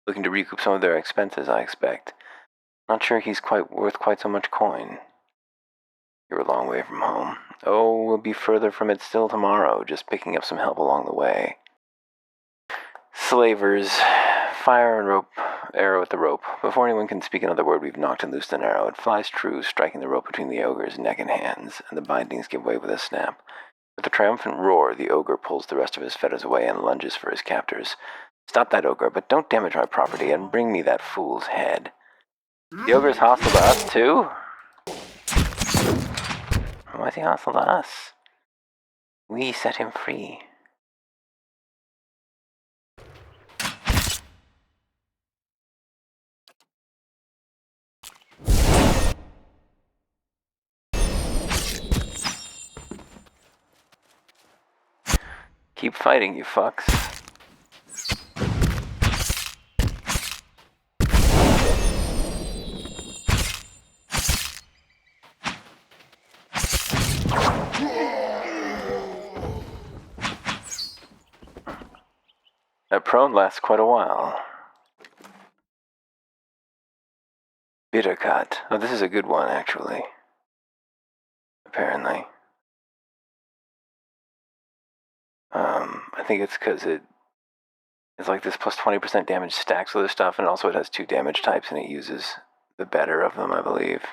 [SPEAKER 1] Looking to recoup some of their expenses, I expect. Not sure he's worth quite so much coin. You're a long way from home. Oh, we'll be further from it still tomorrow, just picking up some help along the way. Slavers. Fire and rope. Arrow at the rope. Before anyone can speak another word, we've knocked and loosed an arrow. It flies true, striking the rope between the ogre's neck and hands, and the bindings give way with a snap. With a triumphant roar, the ogre pulls the rest of his fetters away and lunges for his captors. Stop that ogre, but don't damage my property, and bring me that fool's head. The ogre's hostile to us, too? Why is he hostile to us? We set him free. Keep fighting, you fucks. That prone lasts quite a while. Bittercut. Oh, this is a good one, actually. Apparently. I think it's because it's like this plus 20% damage stacks other stuff, and also it has 2 damage types, and it uses the better of them, I believe.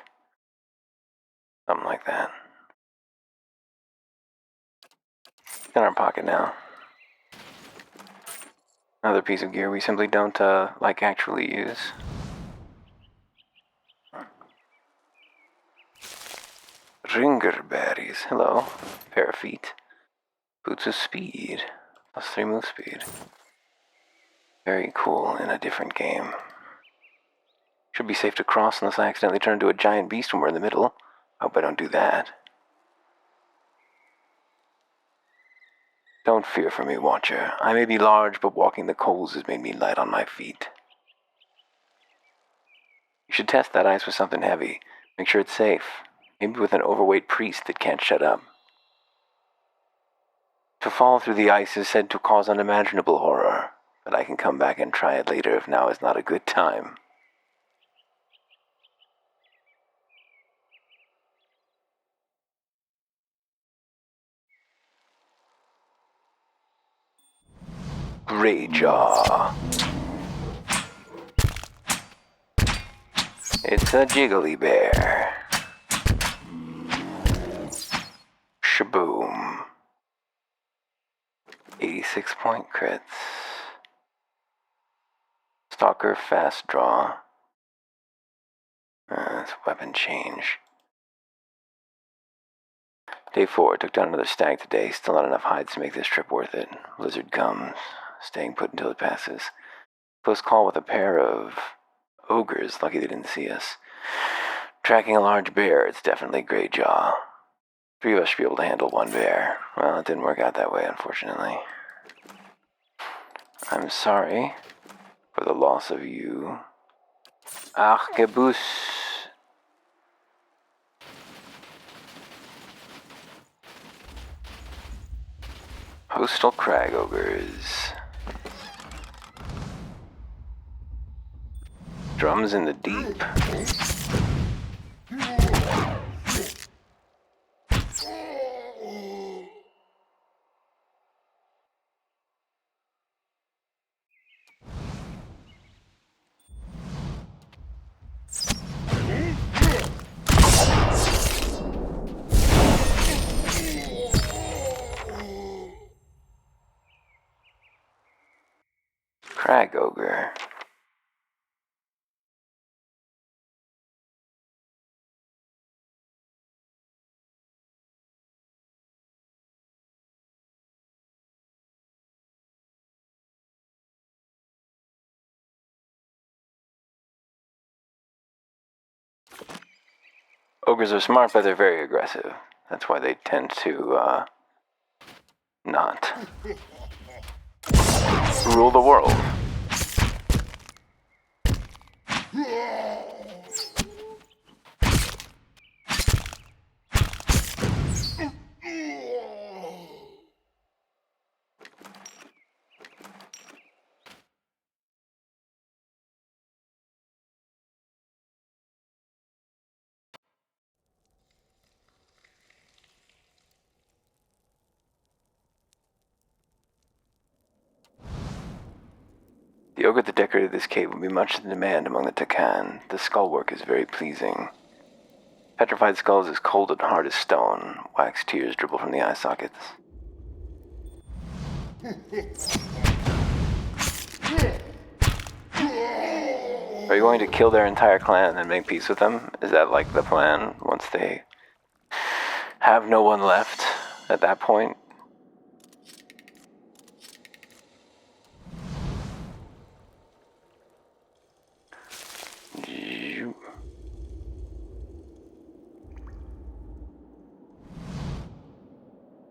[SPEAKER 1] Something like that. It's in our pocket now. Another piece of gear we simply don't, actually use. Ringer berries. Hello. Pair of feet. Boots of speed. Plus 3 move speed. Very cool in a different game. Should be safe to cross unless I accidentally turn into a giant beast when we're in the middle. Hope I don't do that. Don't fear for me, Watcher. I may be large, but walking the coals has made me light on my feet. You should test that ice with something heavy. Make sure it's safe. Maybe with an overweight priest that can't shut up. To fall through the ice is said to cause unimaginable horror, but I can come back and try it later if now is not a good time. Greyjaw. It's a jiggly bear. Shaboom. 86 point crits. Stalker fast draw. That's weapon change. Day 4, took down another stag today. Still not enough hides to make this trip worth it. Blizzard comes, staying put until it passes. Close call with a pair of ogres, lucky they didn't see us. Tracking a large bear, it's definitely Greyjaw. 3 of us should be able to handle 1 bear. Well, it didn't work out that way, unfortunately. I'm sorry for the loss of you. Arquebus. Postal Crag Ogres. Drums in the deep. Crag Ogre. Ogres are smart, but they're very aggressive. That's why they tend to, not rule the world. The ogre that decorated this cave will be much in demand among the Takan. The skull work is very pleasing. Petrified skulls as cold and hard as stone. Wax tears dribble from the eye sockets. Are you going to kill their entire clan and make peace with them? Is that like the plan once they have no one left at that point?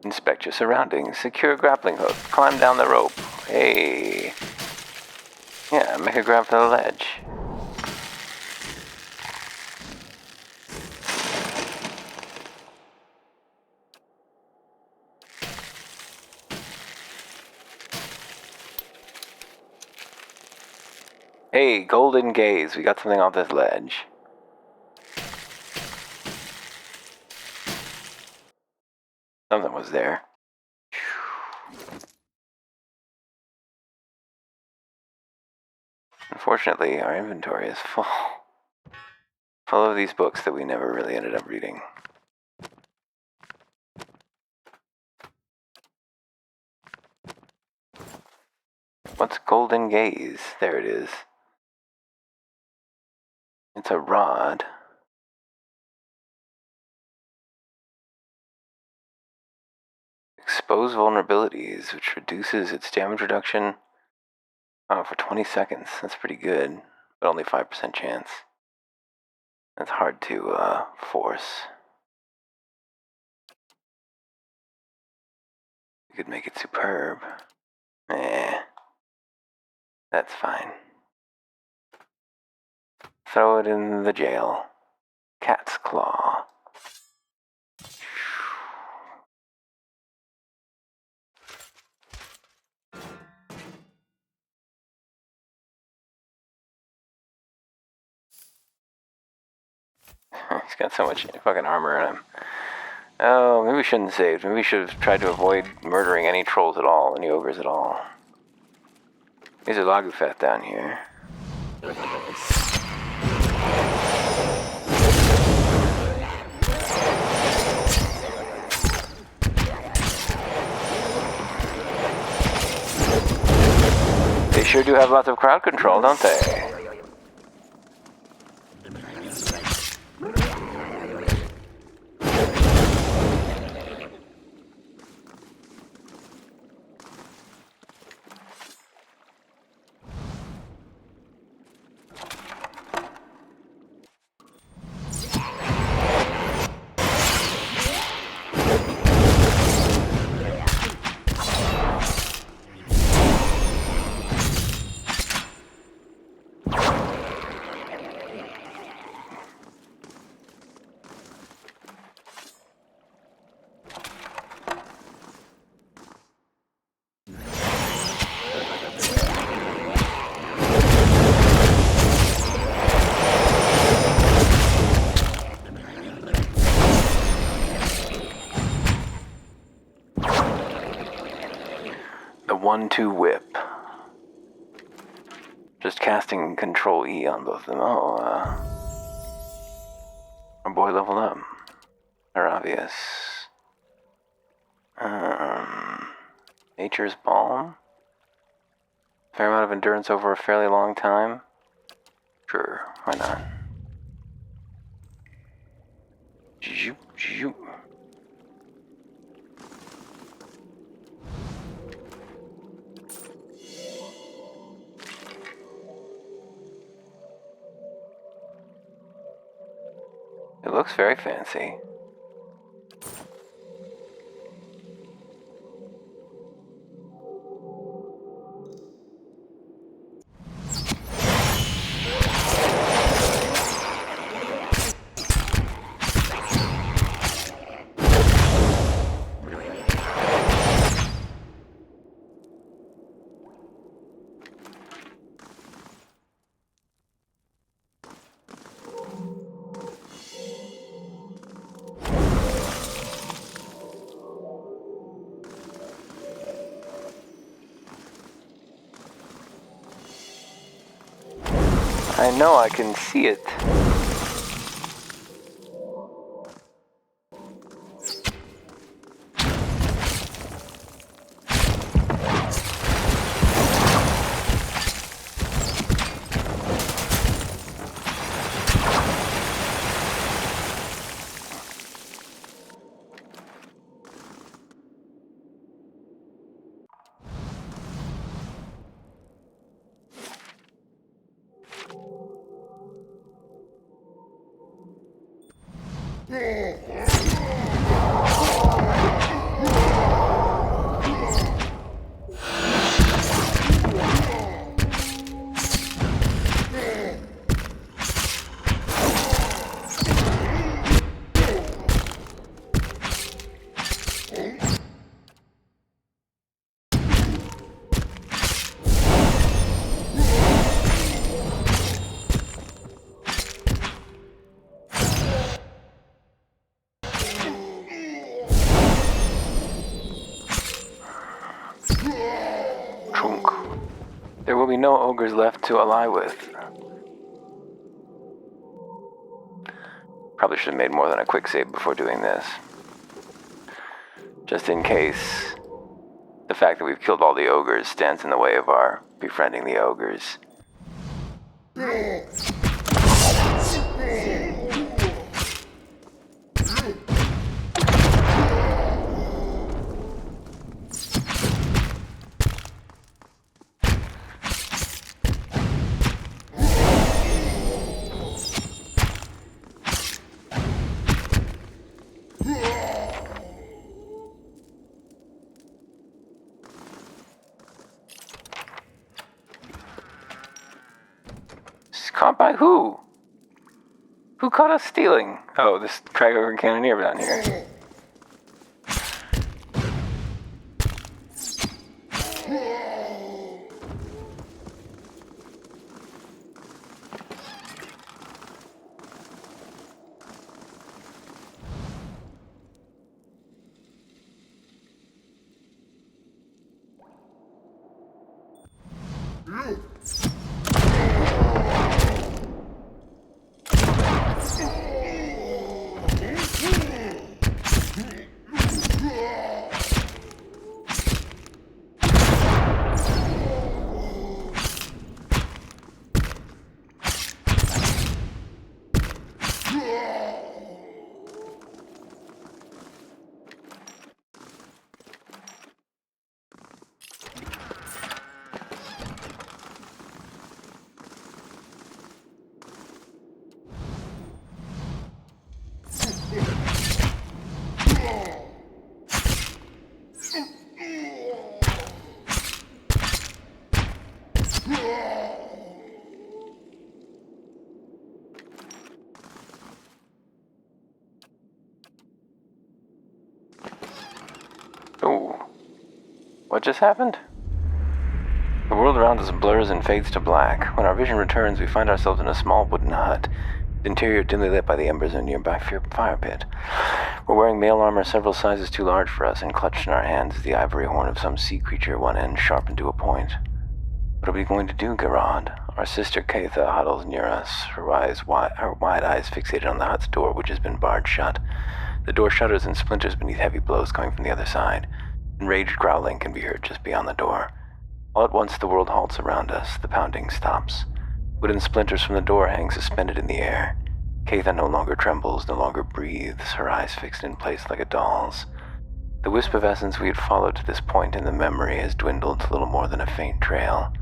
[SPEAKER 1] Inspect your surroundings. Secure a grappling hook. Climb down the rope. Hey. Yeah, make a grab for the ledge. Hey, golden gaze. We got something off this ledge. than was there. Unfortunately, our inventory is full. Full of these books that we never really ended up reading. What's Golden Gaze? There it is. It's a rod. Expose vulnerabilities, which reduces its damage reduction for 20 seconds. That's pretty good, but only 5% chance. That's hard to force. You could make it superb. That's fine. Throw it in the jail. Cat's claw. He's got so much fucking armor on him. Oh, maybe we shouldn't have saved. Maybe we should have tried to avoid murdering any trolls at all, any ogres at all. There's a Lagufeth down here. They sure do have lots of crowd control, don't they? The 1-2 whip. Just casting Control E on both of them. Oh, our boy leveled up. They're obvious. Nature's Balm. Fair amount of endurance over a fairly long time. Sure, why not? Zoop, zoop. It looks very fancy. I know I can see it. There will be no ogres left to ally with. Probably should have made more than a quick save before doing this. Just in case the fact that we've killed all the ogres stands in the way of our befriending the ogres. Caught by who? Who caught us stealing? Oh, this Cragogre Cannoneer down here. Oh, what just happened? The world around us blurs and fades to black. When our vision returns, we find ourselves in a small wooden hut, the interior dimly lit by the embers of a nearby fire pit. We're wearing mail armor several sizes too large for us, and clutched in our hands is the ivory horn of some sea creature, one end sharpened to a point. What are we going to do, Garad? Our sister Keitha huddles near us, her wide eyes fixated on the hut's door, which has been barred shut. The door shudders and splinters beneath heavy blows coming from the other side. Enraged growling can be heard just beyond the door. All at once the world halts around us, the pounding stops. Wooden splinters from the door hang suspended in the air. Keitha no longer trembles, no longer breathes, her eyes fixed in place like a doll's. The wisp of essence we had followed to this point in the memory has dwindled to little more than a faint trail.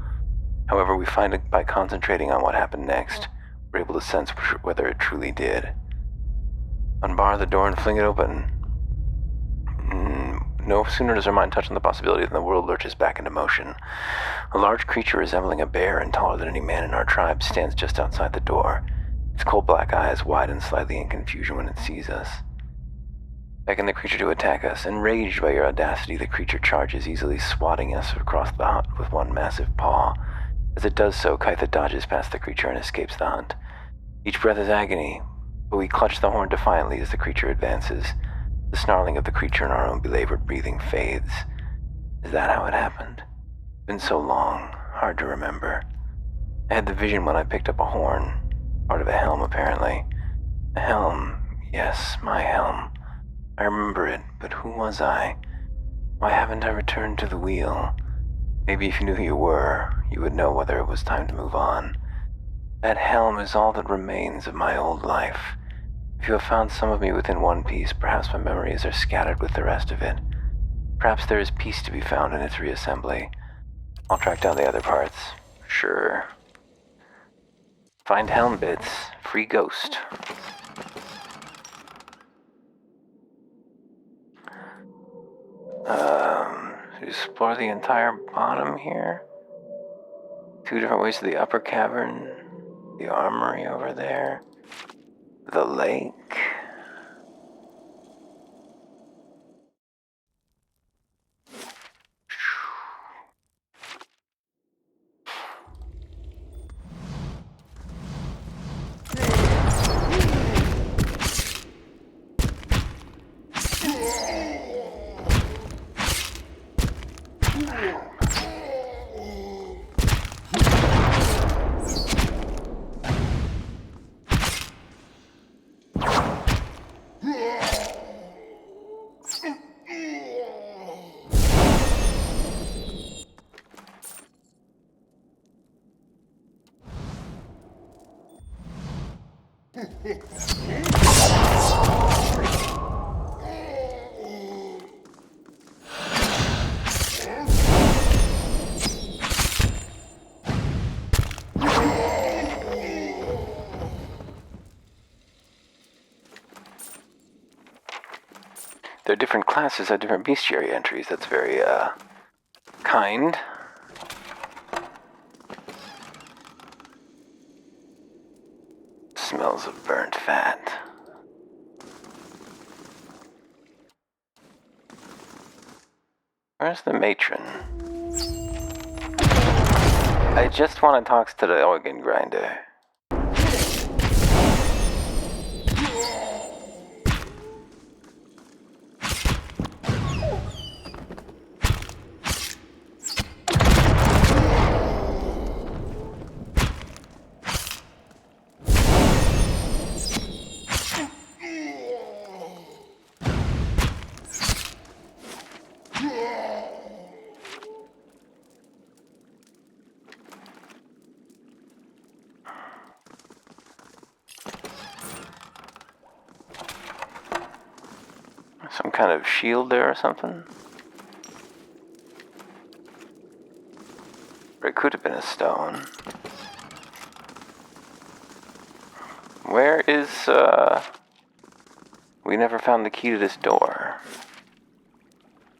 [SPEAKER 1] However, we find it by concentrating on what happened next, we're able to sense whether it truly did. Unbar the door and fling it open. No sooner does our mind touch on the possibility than the world lurches back into motion. A large creature resembling a bear and taller than any man in our tribe stands just outside the door. Its cold black eyes widen slightly in confusion when it sees us. Beckon the creature to attack us. Enraged by your audacity, the creature charges, easily swatting us across the hut with one massive paw. As it does so, Keitha dodges past the creature and escapes the hunt. Each breath is agony, but we clutch the horn defiantly as the creature advances. The snarling of the creature and our own belabored breathing fades. Is that how it happened? It's been so long, hard to remember. I had the vision when I picked up a horn, part of a helm apparently. A helm, yes, my helm. I remember it, but who was I? Why haven't I returned to the wheel? Maybe if you knew who you were, you would know whether it was time to move on. That helm is all that remains of my old life. If you have found some of me within one piece, perhaps my memories are scattered with the rest of it. Perhaps there is peace to be found in its reassembly. I'll track down the other parts. Sure. Find helm bits. Free ghost. Explore the entire bottom here. 2 different ways to the upper cavern. The armory over there. The lake. There are different classes of different bestiary entries. That's very, kind. Smells of burnt fat. Where's the matron? I just want to talk to the organ grinder. Some kind of shield there or something? Or it could have been a stone. Where is, we never found the key to this door.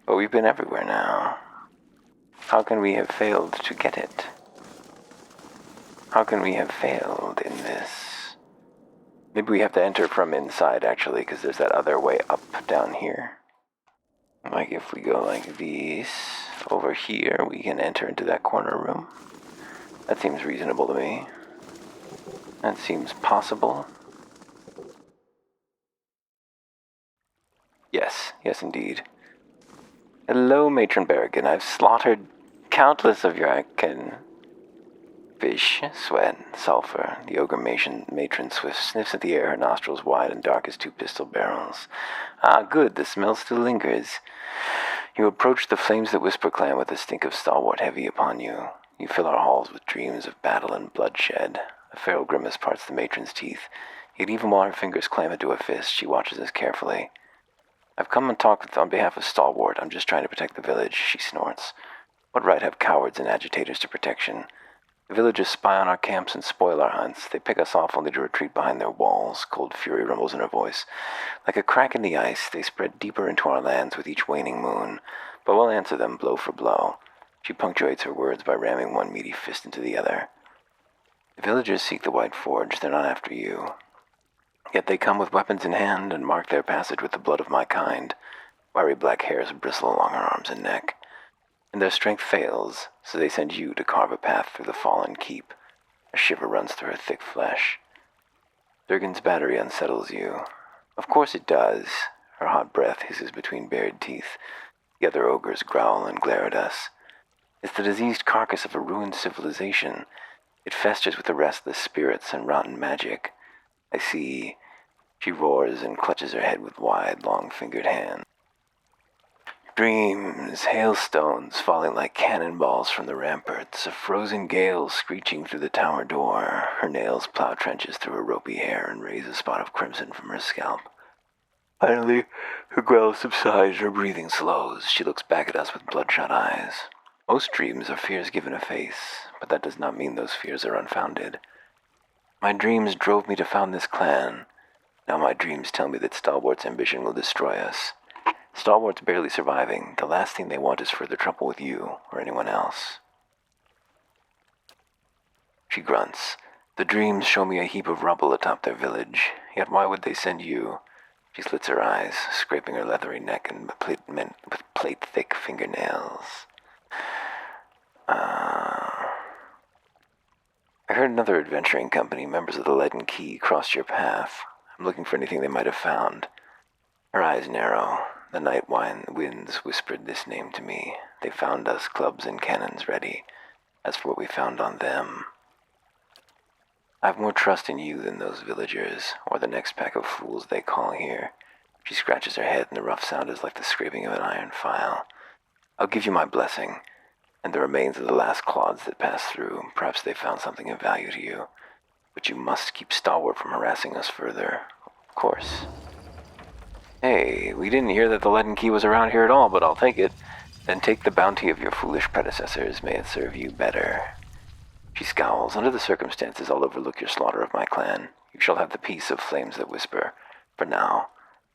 [SPEAKER 1] But we've been everywhere now. How can we have failed to get it? How can we have failed in this? Maybe we have to enter from inside, actually, because there's that other way up down here. Like if we go like this, over here, we can enter into that corner room. That seems reasonable to me. That seems possible. Yes, yes indeed. Hello, Matron Berrigan. I've slaughtered countless of your fish, sweat, sulfur. The ogre matron swift sniffs at the air, her nostrils wide and dark as two pistol barrels. Ah, good, the smell still lingers. You approach the Flames That Whisper clan with the stink of stalwart heavy upon you. You fill our halls with dreams of battle and bloodshed. A feral grimace parts the matron's teeth, yet even while her fingers clamp into a fist, she watches us carefully. I've come and talked on behalf of Stalwart. I'm just trying to protect the village, she snorts. What right have cowards and agitators to protection? The villagers spy on our camps and spoil our hunts. They pick us off only to retreat behind their walls. Cold fury rumbles in her voice. Like a crack in the ice, they spread deeper into our lands with each waning moon. But we'll answer them blow for blow. She punctuates her words by ramming one meaty fist into the other. The villagers seek the White Forge. They're not after you. Yet they come with weapons in hand and mark their passage with the blood of my kind. Wiry black hairs bristle along her arms and neck. And their strength fails, so they send you to carve a path through the fallen keep. A shiver runs through her thick flesh. Durgan's battery unsettles you. Of course it does. Her hot breath hisses between bared teeth. The other ogres growl and glare at us. It's the diseased carcass of a ruined civilization. It festers with the restless spirits and rotten magic. I see. She roars and clutches her head with wide, long-fingered hands. Dreams, hailstones falling like cannonballs from the ramparts, a frozen gale screeching through the tower door. Her nails plow trenches through her ropey hair and raise a spot of crimson from her scalp. Finally, her growl subsides, her breathing slows. She looks back at us with bloodshot eyes. Most dreams are fears given a face, but that does not mean those fears are unfounded. My dreams drove me to found this clan. Now my dreams tell me that Stalwart's ambition will destroy us. Stalwart's barely surviving. The last thing they want is further trouble with you or anyone else. She grunts. The dreams show me a heap of rubble atop their village. Yet why would they send you? She slits her eyes, scraping her leathery neck and with plate-thick fingernails. I heard another adventuring company, members of the Leaden Key, crossed your path. I'm looking for anything they might have found. Her eyes narrow. The night winds whispered this name to me. They found us clubs and cannons ready. As for what we found on them, I've more trust in you than those villagers, or the next pack of fools they call here. She scratches her head, and the rough sound is like the scraping of an iron file. I'll give you my blessing, and the remains of the last clods that passed through. Perhaps they found something of value to you. But you must keep Stalwart from harassing us further. Of course. Hey, we didn't hear that the leaden key was around here at all, but I'll take it. Then take the bounty of your foolish predecessors. May it serve you better. She scowls. Under the circumstances, I'll overlook your slaughter of my clan. You shall have the peace of flames that whisper. For now,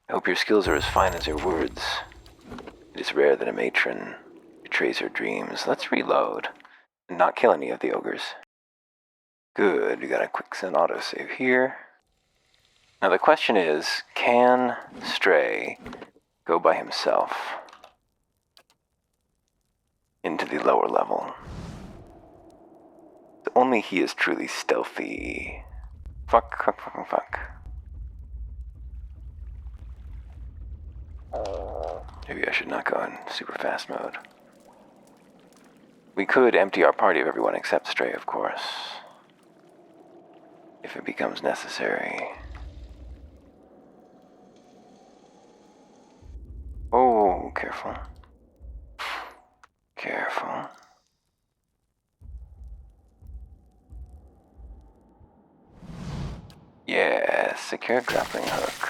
[SPEAKER 1] I hope your skills are as fine as your words. It is rare that a matron betrays her dreams. Let's reload and not kill any of the ogres. Good, we got a quicksand autosave here. Now the question is, can Stray go by himself into the lower level? Only he is truly stealthy. Fuck. Maybe I should not go in super fast mode. We could empty our party of everyone except Stray, of course. If it becomes necessary. Oh, careful. Careful. Yeah, secure grappling hook.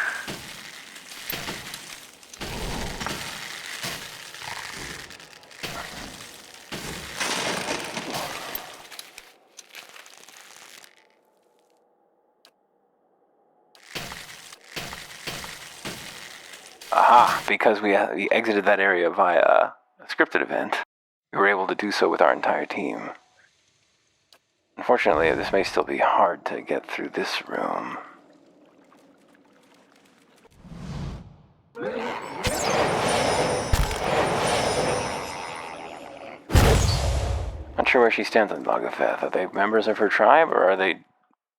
[SPEAKER 1] Aha, because we exited that area via a scripted event, we were able to do so with our entire team. Unfortunately, this may still be hard to get through this room. Not sure where she stands on Lagafeth. Are they members of her tribe, or are they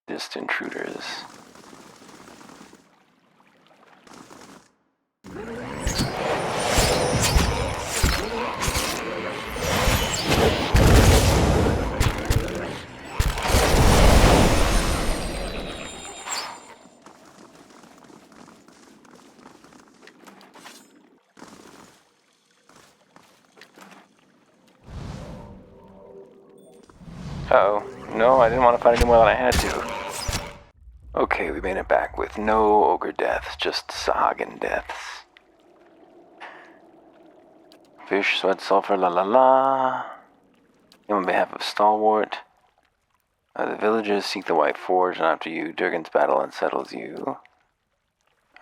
[SPEAKER 1] just intruders? Uh-oh. No, I didn't want to fight any more than I had to. Okay, we made it back with no ogre deaths, just Sahagin deaths. Fish, sweat, sulfur, la la la. On behalf of Stalwart, the villagers seek the White Forge, and after you, Durgan's battle unsettles you.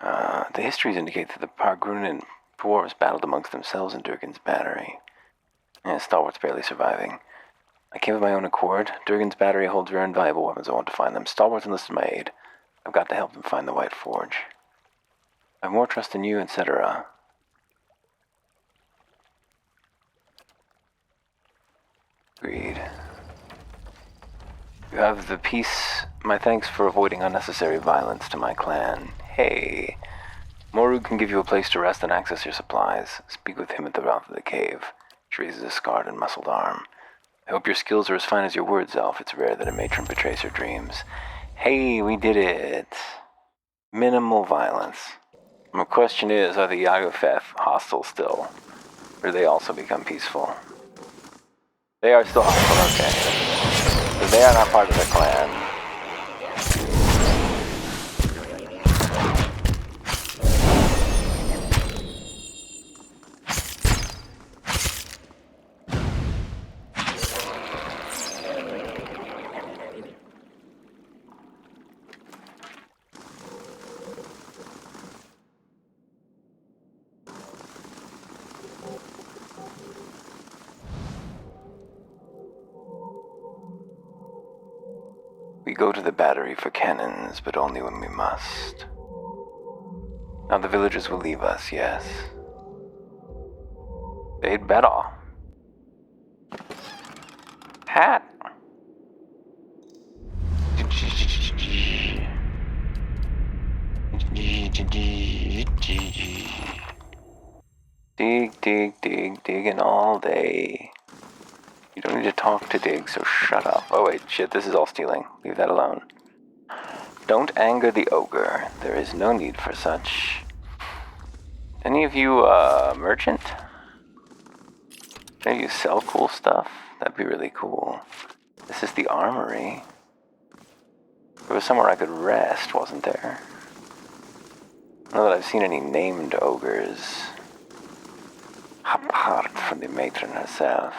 [SPEAKER 1] The histories indicate that the Pargrun and dwarves battled amongst themselves in Durgan's battery. And Stalwart's barely surviving. I came of my own accord. Durgan's battery holds rare and valuable weapons. I want to find them. Stalwart's enlisted my aid. I've got to help them find the White Forge. I have more trust in you, etc. Agreed. You have the peace. My thanks for avoiding unnecessary violence to my clan. Hey, Morug can give you a place to rest and access your supplies. Speak with him at the mouth of the cave. She raises a scarred and muscled arm. I hope your skills are as fine as your words, Elf. It's rare that a matron betrays her dreams. Hey, we did it. Minimal violence. My question is, are the Yagofeth hostile still? Or do they also become peaceful? They are still hostile, okay. So they are not part of the clan. We go to the battery for cannons, but only when we must. Now the villagers will leave us, yes. They'd better. Hat. Dig, digging all day. You don't need to talk to dig, so shut up. Oh wait, shit, this is all stealing. Leave that alone. Don't anger the ogre. There is no need for such. Any of you, merchant? Any of you sell cool stuff? That'd be really cool. This is the armory. There was somewhere I could rest, wasn't there? Not that I've seen any named ogres. Apart from the matron herself.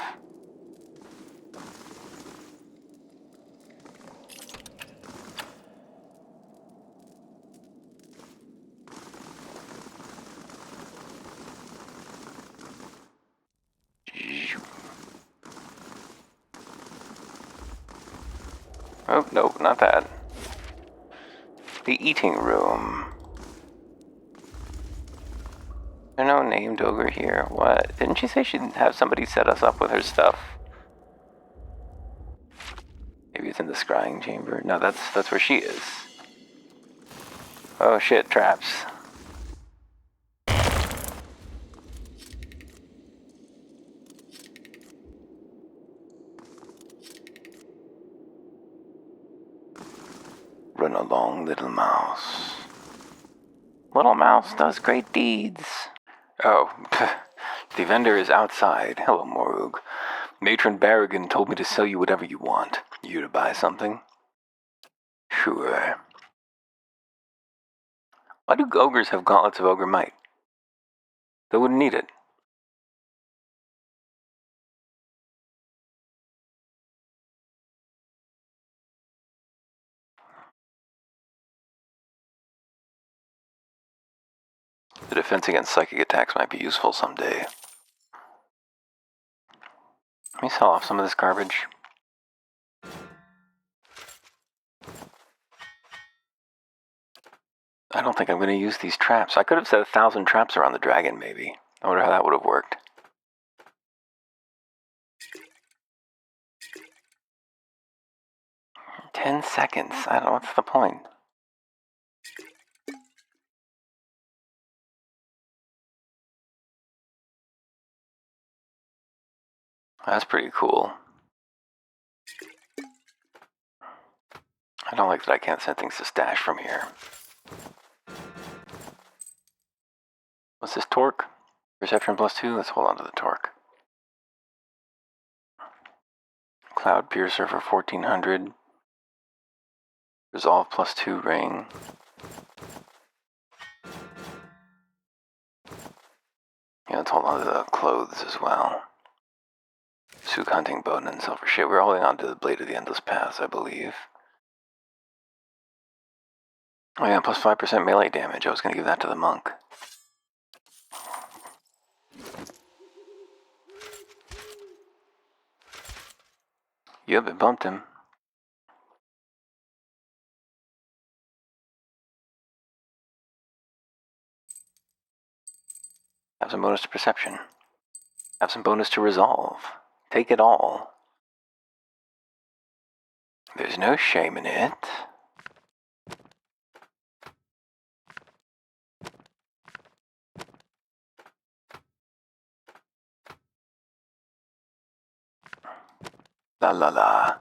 [SPEAKER 1] Oh, nope, not that. The eating room. There's no named ogre here. What? Didn't she say she'd have somebody set us up with her stuff? Maybe it's in the scrying chamber. No, that's where she is. Oh shit, traps. Run along, little mouse. Little mouse does great deeds. Oh, the vendor is outside. Hello, Morug. Matron Barrigan told me to sell you whatever you want. You to buy something? Sure. Why do ogres have gauntlets of ogre might? They wouldn't need it. The defense against psychic attacks might be useful someday. Let me sell off some of this garbage. I don't think I'm going to use these traps. I could have set 1,000 traps around the dragon, maybe. I wonder how that would have worked. "10 seconds. I don't know. What's the point?" That's pretty cool. I don't like that I can't send things to stash from here. What's this torque? Perception +2? Let's hold on to the torque. Cloud Piercer for 1400. Resolve +2 ring. Yeah, let's hold on to the clothes as well. Sook Hunting Bowden and Silver Shit. We're holding on to the Blade of the Endless Paths, I believe. Oh yeah, +5% melee damage. I was going to give that to the monk. Yep, it bumped him. Have some bonus to perception. Have some bonus to resolve. Take it all. There's no shame in it. La la la.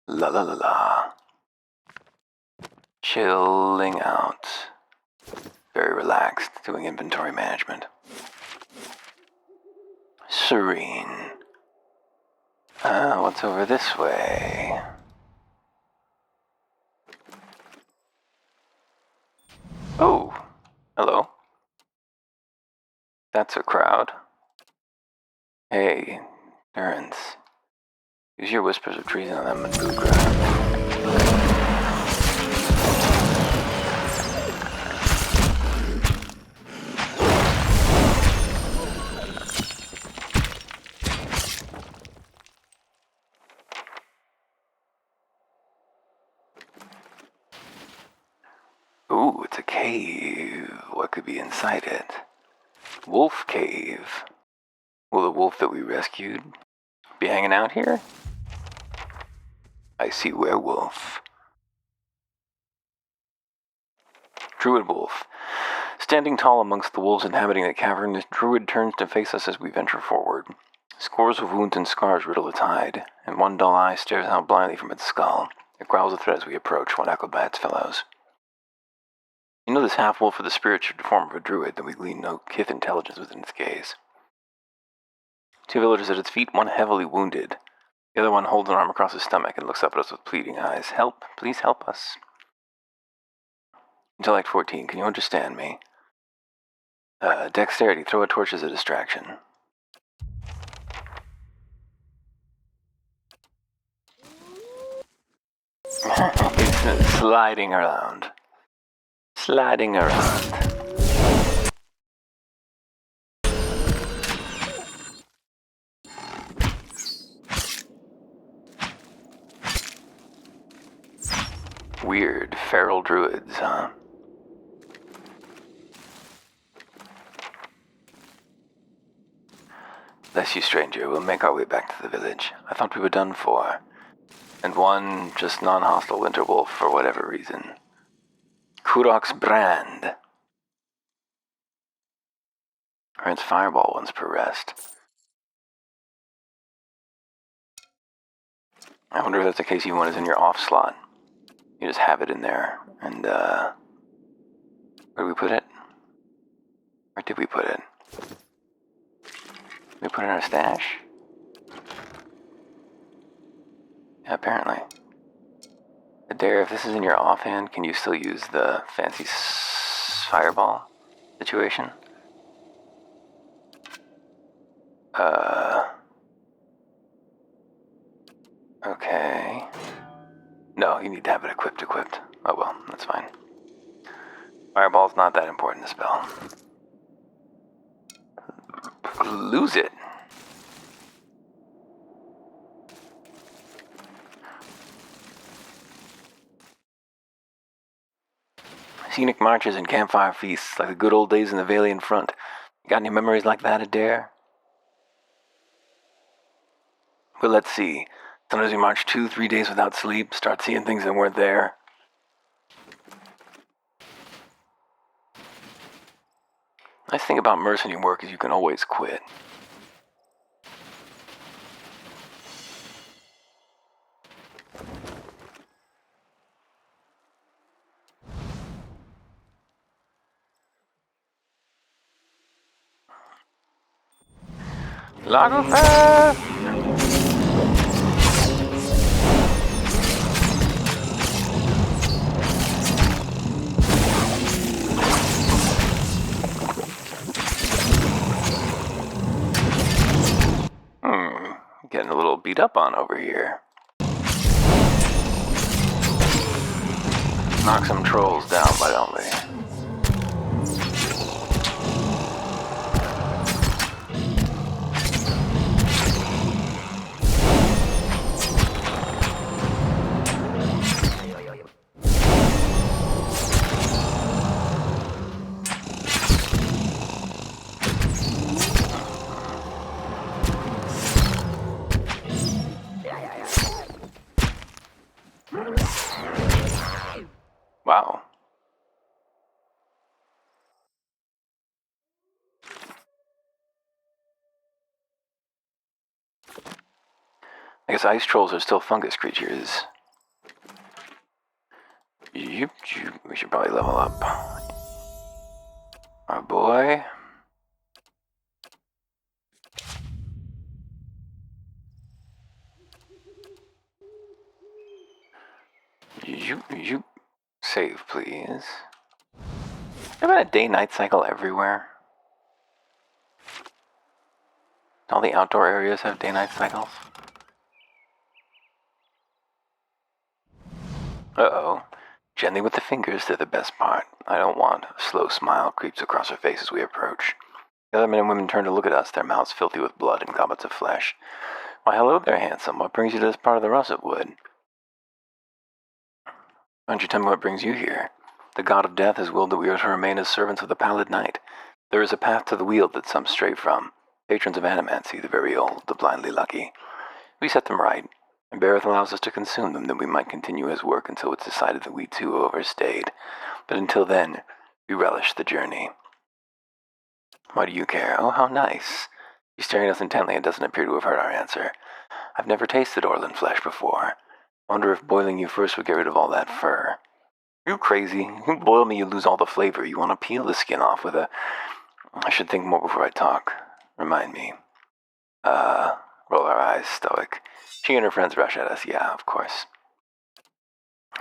[SPEAKER 1] La la la la. Chilling out. Very relaxed, doing inventory management. Serene. What's over this way? Oh, hello. That's a crowd. Hey, Durance. Use your whispers of treason on that Manugra. Ooh, it's a cave. What could be inside it? Wolf Cave. Will the wolf that we rescued be hanging out here? I see werewolf. Druid wolf. Standing tall amongst the wolves inhabiting the cavern, this druid turns to face us as we venture forward. Scores of wounds and scars riddle its hide, and one dull eye stares out blindly from its skull. It growls a threat as we approach, one echoed by its fellows. You know this half-wolf with the spiritual form of a druid, then we glean no kith intelligence within its gaze. 2 villagers at its feet, one heavily wounded. The other one holds an arm across his stomach and looks up at us with pleading eyes. Help, please help us. Intellect 14, can you understand me? Dexterity, throw a torch as a distraction. It's sliding around. Sliding around. Weird, feral druids, huh? Bless you, stranger. We'll make our way back to the village. I thought we were done for. And one just non-hostile winter wolf for whatever reason. Kurok's brand. Earns fireball once per rest. I wonder if that's the case you want is in your off slot. You just have it in there. And, where did we put it? Where did we put it? We put it in our stash? Yeah, apparently. Adair, if this is in your offhand, can you still use the fancy fireball situation? Okay. No, you need to have it equipped. Oh well, that's fine. Fireball's not that important to spell. Lose it. Scenic marches and campfire feasts like the good old days in the Valiant Front. You got any memories like that, Adair? Well, let's see. Sometimes we march 2-3 days without sleep, start seeing things that weren't there. Nice thing about mercenary work is you can always quit. Lagerfeld! Getting a little beat up on over here. Knock some trolls down, why don't we? Wow. I guess ice trolls are still fungus creatures. We should probably level up. Our boy. You save, please. How about a day-night cycle everywhere? All the outdoor areas have day-night cycles? Uh-oh. Gently with the fingers, they're the best part. I don't want. A slow smile creeps across our face as we approach. The other men and women turn to look at us, their mouths filthy with blood and goblets of flesh. Why, hello there, handsome. What brings you to this part of the russet wood? Why don't you tell me what brings you here? The god of death has willed that we are to remain as servants of the pallid night. There is a path to the Weald that some stray from. Patrons of animancy, the very old, the blindly lucky. We set them right, and Bareth allows us to consume them that we might continue his work until it's decided that we too overstayed. But until then, we relish the journey. Why do you care? Oh, how nice. He's staring at us intently and doesn't appear to have heard our answer. I've never tasted Orland flesh before. I wonder if boiling you first would get rid of all that fur. Are you crazy? You boil me, you lose all the flavor. You want to peel the skin off with a... I should think more before I talk. Remind me. Roll our eyes, stoic. She and her friends rush at us, yeah, of course.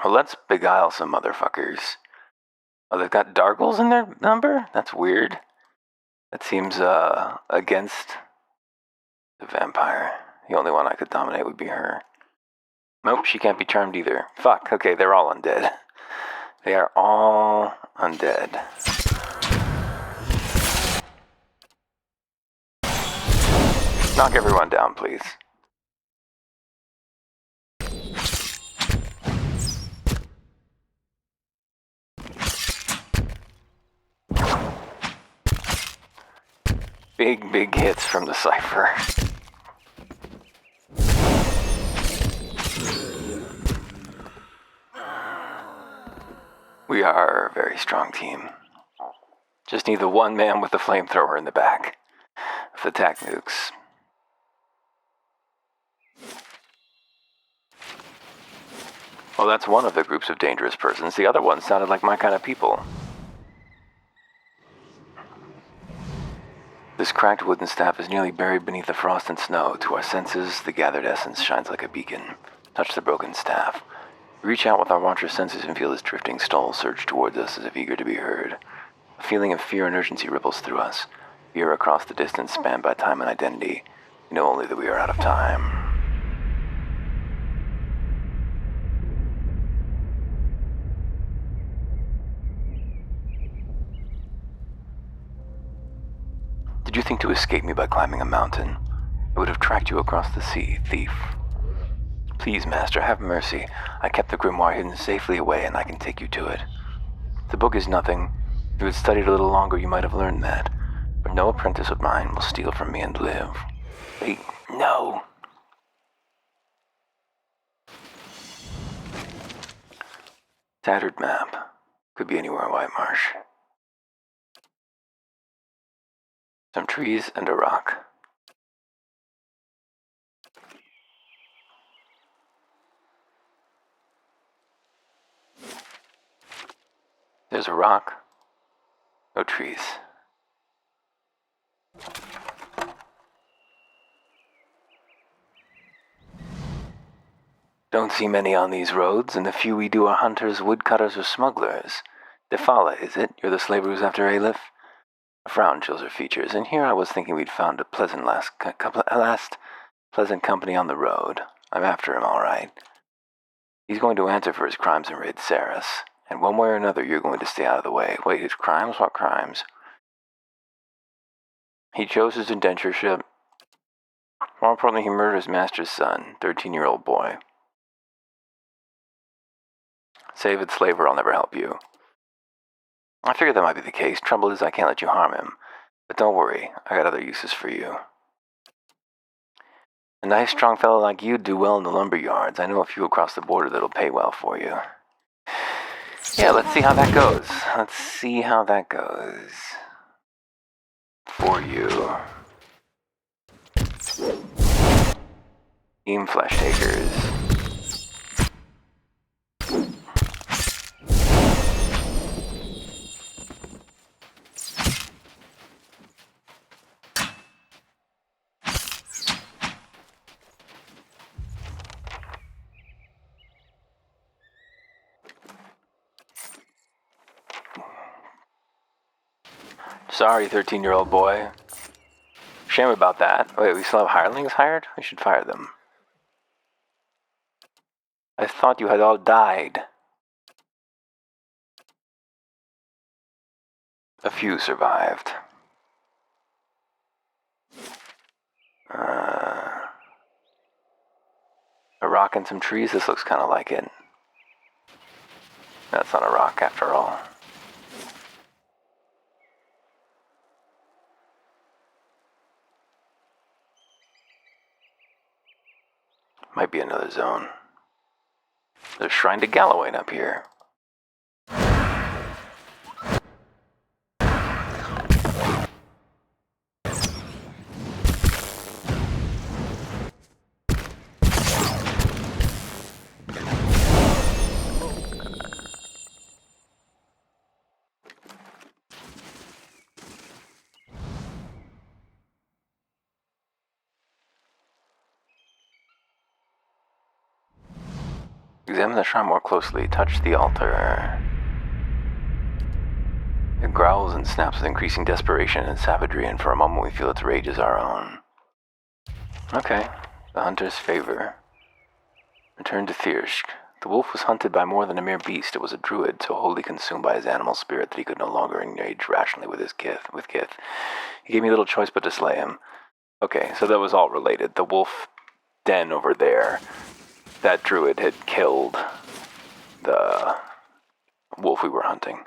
[SPEAKER 1] Well, let's beguile some motherfuckers. Oh, they've got Dargles in their number? That's weird. That seems, against the vampire. The only one I could dominate would be her. Nope, she can't be charmed either. Fuck, okay, they're all undead. They are all undead. Knock everyone down, please. Big hits from the Cypher. We are a very strong team. Just need the one man with the flamethrower in the back. With attack nukes. Well, that's one of the groups of dangerous persons. The other one sounded like my kind of people. This cracked wooden staff is nearly buried beneath the frost and snow. To our senses, the gathered essence shines like a beacon. Touch the broken staff. We reach out with our watcher's senses and feel this drifting stole surge towards us as if eager to be heard. A feeling of fear and urgency ripples through us. Fear across the distance spanned by time and identity. We know only that we are out of time. Did you think to escape me by climbing a mountain? I would have tracked you across the sea, thief. Please, master, have mercy. I kept the grimoire hidden safely away, and I can take you to it. The book is nothing. If you had studied a little longer, you might have learned that. But no apprentice of mine will steal from me and live. Wait, no! Tattered map. Could be anywhere in White Marsh. Some trees and a rock. There's a rock. No trees. Don't see many on these roads, and the few we do are hunters, woodcutters, or smugglers. Defala, is it? You're the slaver who's after Aleph? A frown chills her features, and here I was thinking we'd found a pleasant last pleasant company on the road. I'm after him, all right. He's going to answer for his crimes and raid Saris, and one way or another you're going to stay out of the way. Wait, his crimes? What crimes? He chose his indentureship. More importantly, he murdered his master's son, 13-year-old boy. Save it, slaver, I'll never help you. I figured that might be the case. Trouble is, I can't let you harm him. But don't worry, I got other uses for you. A nice, strong fellow like you'd do well in the lumber yards. I know a few across the border that'll pay well for you. Yeah, let's see how that goes. Let's see how that goes. For you. Team Flesh Takers. Sorry, 13-year-old boy. Shame about that. Wait, we still have hirelings hired? We should fire them. I thought you had all died. A few survived. A rock and some trees? This looks kind of like it. That's not a rock after all. Might be another zone. There's Shrine to Galloway up here. Examine the shrine more closely. Touch the altar. It growls and snaps with increasing desperation and savagery, and for a moment we feel its rage is our own. Okay, the hunter's favor. Return to Thirsk. The wolf was hunted by more than a mere beast. It was a druid, so wholly consumed by his animal spirit that he could no longer engage rationally with his kith. He gave me little choice but to slay him. Okay, so that was all related. The wolf den over there, that druid had killed the wolf we were hunting.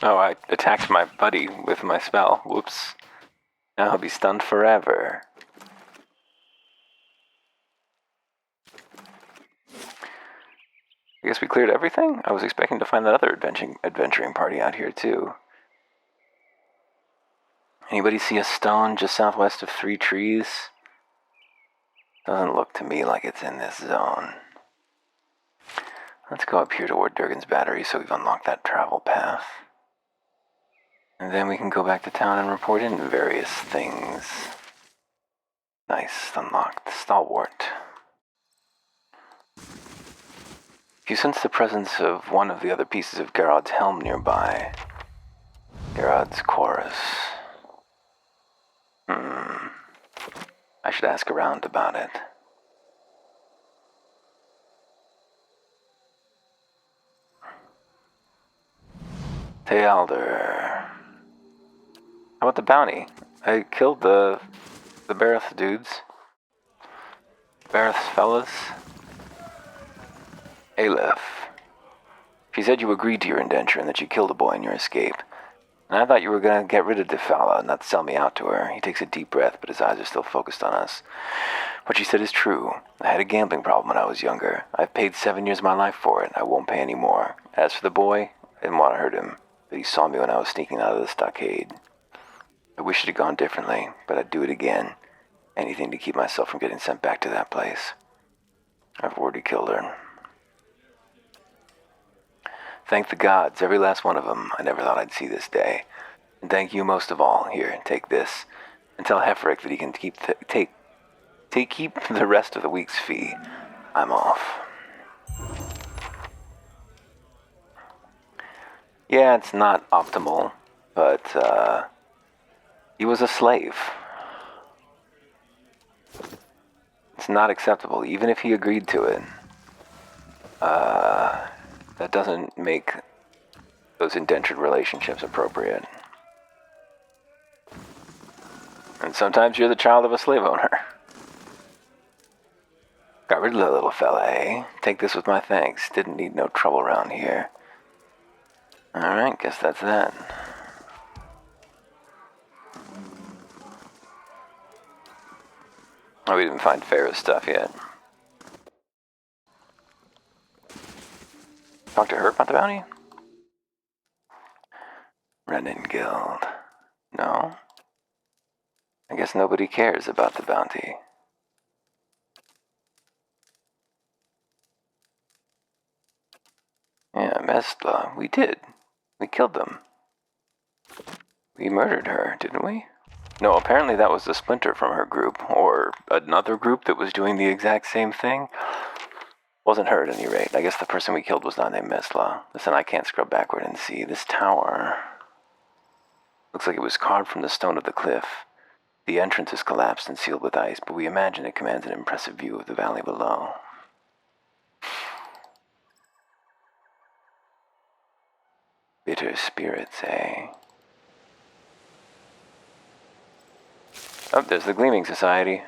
[SPEAKER 1] Oh, I attacked my buddy with my spell. Whoops. Now he'll be stunned forever. I guess we cleared everything? I was expecting to find that other adventuring party out here, too. Anybody see a stone just southwest of 3 trees? Doesn't look to me like it's in this zone. Let's go up here toward Durgan's Battery so we've unlocked that travel path. And then we can go back to town and report in various things. Nice, unlocked. Stalwart. If you sense the presence of one of the other pieces of Garrod's helm nearby, Garrod's chorus. I should ask around about it. Teal'dor. How about the bounty? I killed the Bareth dudes. Bareth's fellas. Aleph. She said you agreed to your indenture and that you killed a boy in your escape. And I thought you were going to get rid of Defala and not sell me out to her. He takes a deep breath, but his eyes are still focused on us. What she said is true. I had a gambling problem when I was younger. I've paid 7 years of my life for it. I won't pay any more. As for the boy, I didn't want to hurt him, but he saw me when I was sneaking out of the stockade. I wish it had gone differently, but I'd do it again. Anything to keep myself from getting sent back to that place. I've already killed her. Thank the gods, every last one of them. I never thought I'd see this day. And thank you most of all. Here, take this. And tell Hefric that he can keep the rest of the week's fee. I'm off. Yeah, it's not optimal, but, he was a slave. It's not acceptable, even if he agreed to it. That doesn't make those indentured relationships appropriate. And sometimes you're the child of a slave owner. Got rid of that little fella, eh? Take this with my thanks. Didn't need no trouble around here. Alright, guess that's that. Oh, we didn't find Farah's stuff yet. Talk to her about the bounty? Renin Guild. No? I guess nobody cares about the bounty. Yeah, Mestla. We did. We killed them. We murdered her, didn't we? No, apparently that was the splinter from her group, or another group that was doing the exact same thing. Wasn't her at any rate. I guess the person we killed was not named Mestla. Listen, I can't scrub backward and see. This tower looks like it was carved from the stone of the cliff. The entrance is collapsed and sealed with ice, but we imagine it commands an impressive view of the valley below. Bitter spirits, eh? Oh, there's the Gleaming Society.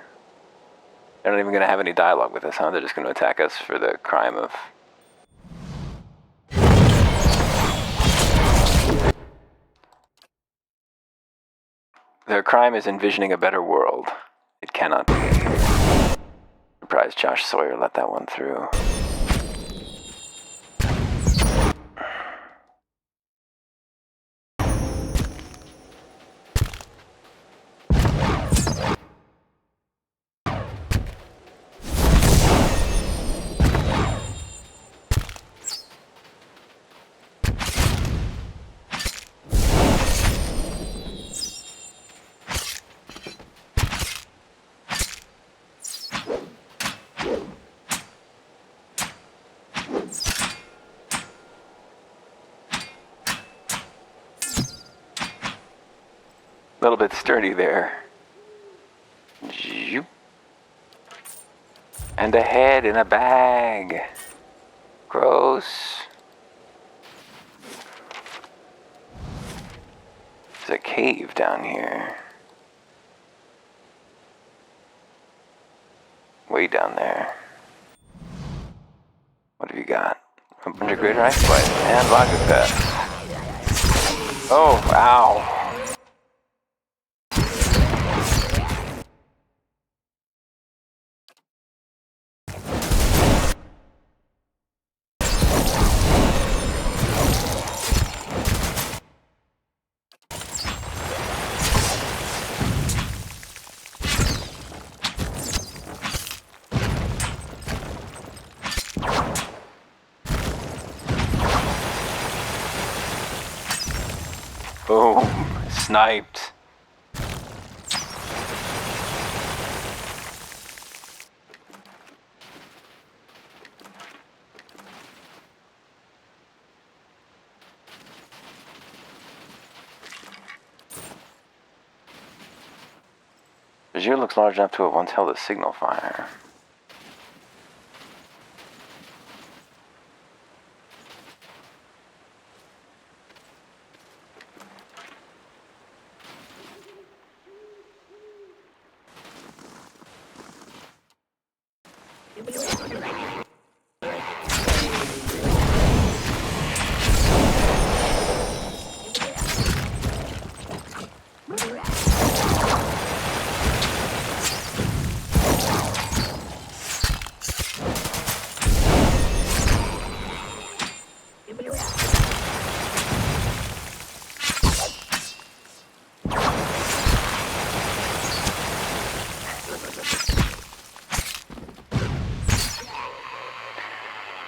[SPEAKER 1] They're not even going to have any dialogue with us, huh? They're just going to attack us for the crime of... Their crime is envisioning a better world. It cannot be. Surprised Josh Sawyer let that one through. little bit sturdy there. Zoop. And a head in a bag. Gross. There's a cave down here. Way down there. What have you got? A bunch of greater ice slice and vodka pets. Oh, ow. Boom. Sniped. Brazier looks large enough to have once held a signal fire.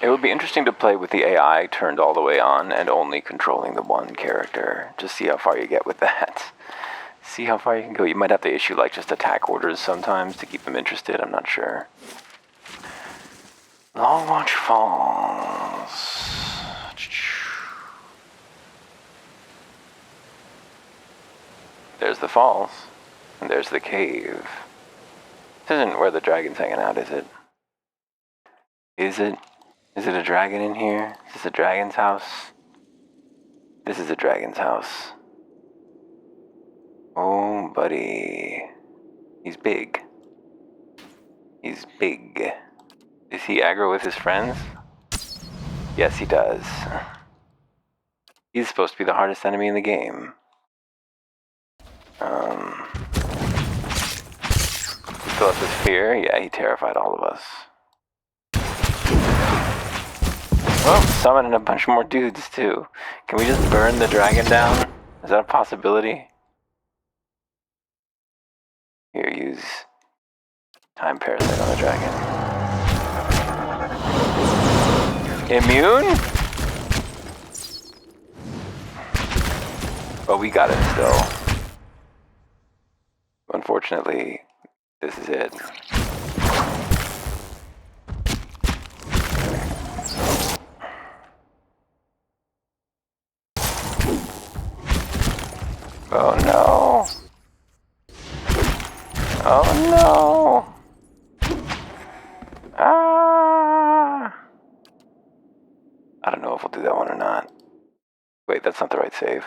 [SPEAKER 1] It would be interesting to play with the AI turned all the way on and only controlling the one character. Just see how far you get with that. See how far you can go. You might have to issue like just attack orders sometimes to keep them interested, I'm not sure. Long Watch Falls. There's the falls. And there's the cave. This isn't where the dragon's hanging out, is it? Is it? Is it a dragon in here? Is this a dragon's house? This is a dragon's house. Oh, buddy. He's big. He's big. Is he aggro with his friends? Yes, he does. He's supposed to be the hardest enemy in the game. He still has his fear? Yeah, he terrified all of us. Well, summoning a bunch more dudes, too. Can we just burn the dragon down? Is that a possibility? Here, use Time Parasite on the dragon. Immune? But we got it still. Unfortunately, this is it. Oh no! Oh no! Ah! I don't know if we'll do that one or not. Wait, that's not the right save.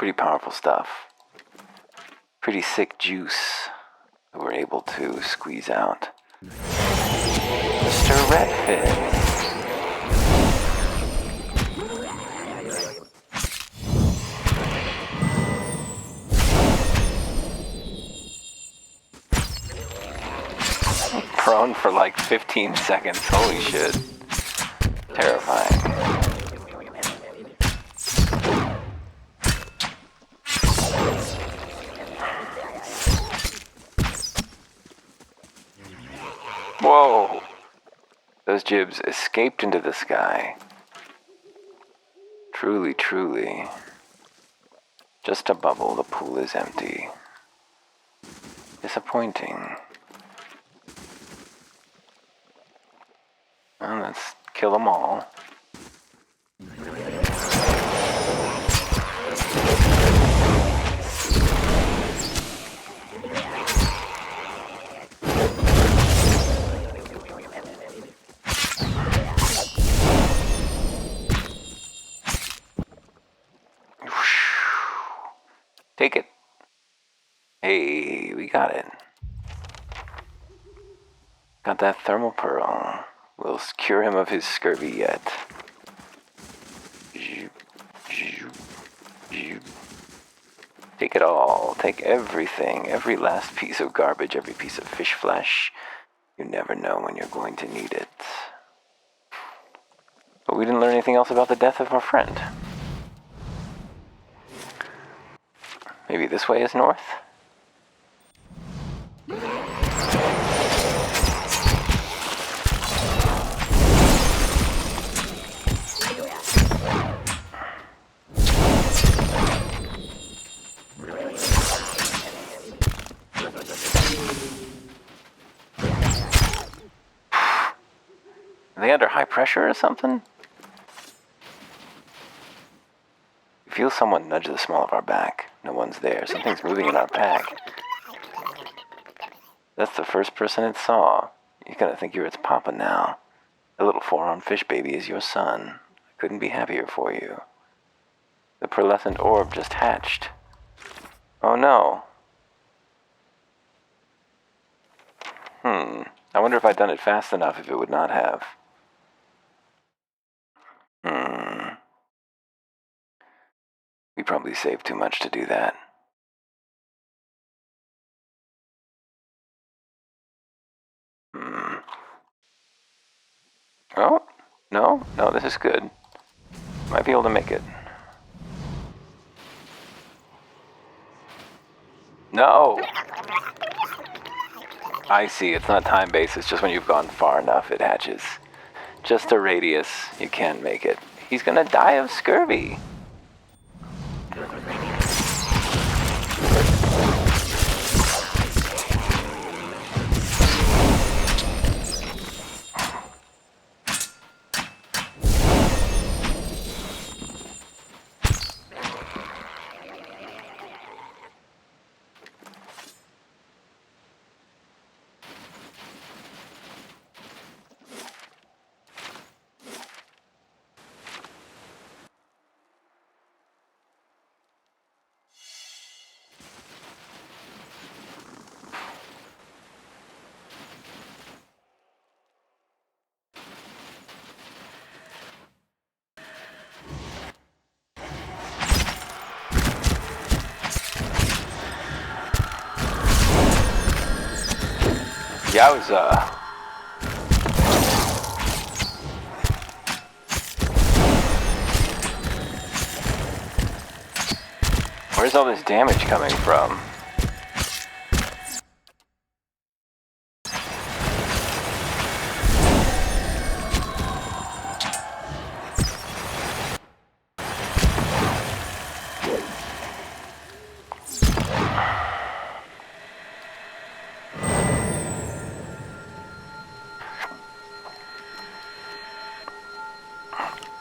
[SPEAKER 1] Pretty powerful stuff. Pretty sick juice that we're able to squeeze out. Mr. Redfin. Prone for like 15 seconds. Holy shit. Terrifying. Whoa! Those jibs escaped into the sky. Truly, truly. Just a bubble, the pool is empty. Disappointing. Well, let's kill them all. Take it. Hey, we got it. Got that thermal pearl. We'll cure him of his scurvy yet. Take it all. Take everything. Every last piece of garbage, every piece of fish flesh. You never know when you're going to need it. But we didn't learn anything else about the death of our friend. Maybe this way is north? Are they under high pressure or something? We feel someone nudge the small of our back. No one's there. Something's moving in our pack. That's the first person it saw. You're gonna think you're its papa now. The little four-armed fish baby is your son. I couldn't be happier for you. The pearlescent orb just hatched. Oh no. I wonder if I'd done it fast enough if it would not have. We probably saved too much to do that. Oh, no, this is good. Might be able to make it. No! I see, it's not time-based, it's just when you've gone far enough it hatches. Just a radius, you can't make it. He's gonna die of scurvy. Yowza. Where's all this damage coming from?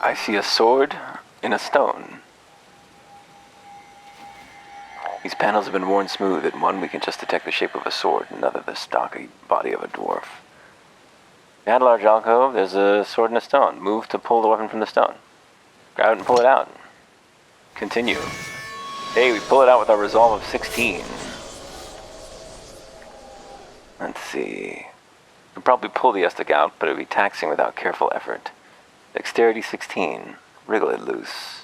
[SPEAKER 1] I see a sword in a stone. These panels have been worn smooth. In one, we can just detect the shape of a sword, in another, the stocky body of a dwarf. Behind a large alcove, there's a sword and a stone. Move to pull the weapon from the stone. Grab it and pull it out. Continue. Hey, we pull it out with our resolve of 16. Let's see. We'd probably pull the Estic out, but it would be taxing without careful effort. Dexterity 16. Wriggle it loose.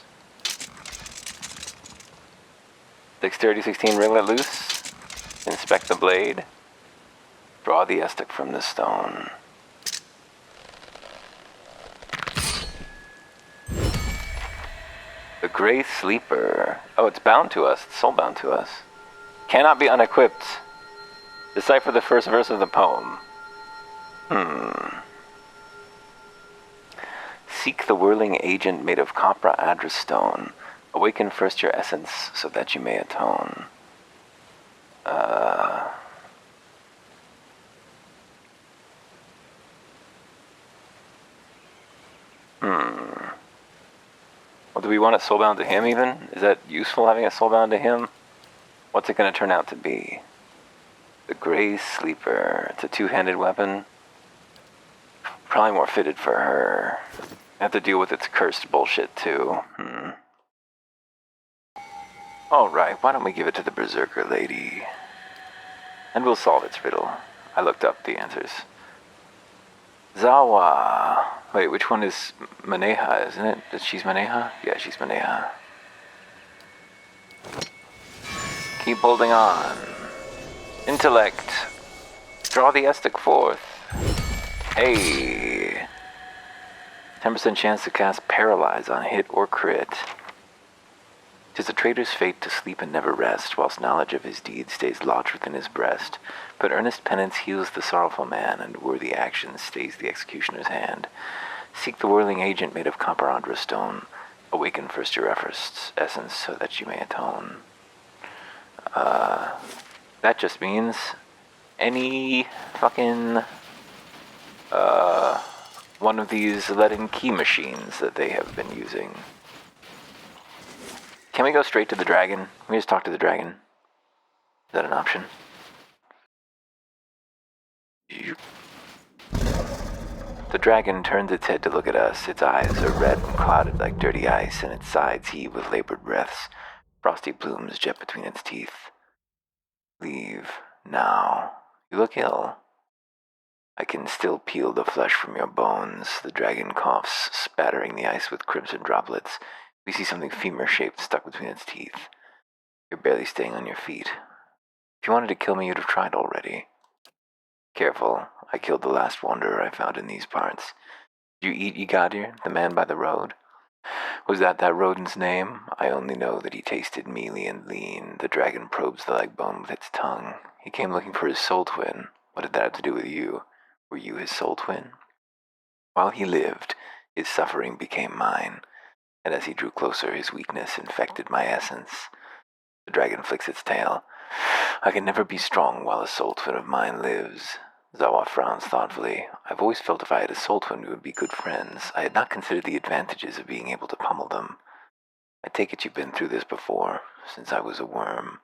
[SPEAKER 1] Dexterity 16, wriggle it loose. Inspect the blade. Draw the Estic from the stone. The Gray Sleeper. Oh, it's bound to us. It's soul bound to us. Cannot be unequipped. Decipher the first verse of the poem. Seek the whirling agent made of copra adra stone. Awaken first your essence so that you may atone. Well, do we want it soulbound to him even? Is that useful having it soulbound to him? What's it going to turn out to be? The Gray Sleeper. It's a two-handed weapon. Probably more fitted for her. Have to deal with its cursed bullshit too. Alright, why don't we give it to the Berserker lady? And we'll solve its riddle. I looked up the answers. Zawa. Wait, which one is Maneha, isn't it? She's Maneha? Yeah, she's Maneha. Keep holding on. Intellect. Draw the Estic forth. Hey. 10% chance to cast Paralyze on hit or crit. 'Tis a traitor's fate to sleep and never rest, whilst knowledge of his deeds stays lodged within his breast. But earnest penance heals the sorrowful man, and worthy action stays the executioner's hand. Seek the whirling agent made of copper andra stone. Awaken first your essence so that you may atone. That just means any fucking one of these let-in key machines that they have been using. Can we go straight to the dragon? Can we just talk to the dragon? Is that an option? The dragon turns its head to look at us. Its eyes are red and clouded like dirty ice, and its sides heave with labored breaths. Frosty plumes jet between its teeth. Leave now. You look ill. I can still peel the flesh from your bones. The dragon coughs, spattering the ice with crimson droplets. We see something femur-shaped stuck between its teeth. You're barely staying on your feet. If you wanted to kill me, you'd have tried already. Careful, I killed the last wanderer I found in these parts. Did you eat Ygadir, the man by the road? Was that rodent's name? I only know that he tasted mealy and lean. The dragon probes the leg bone with its tongue. He came looking for his soul twin. What did that have to do with you? Were you his soul twin? While he lived, his suffering became mine, and as he drew closer, his weakness infected my essence. The dragon flicks its tail. I can never be strong while a soul twin of mine lives. Zawa frowns thoughtfully. I've always felt if I had a soul twin, we would be good friends. I had not considered the advantages of being able to pummel them. I take it you've been through this before. Since I was a worm,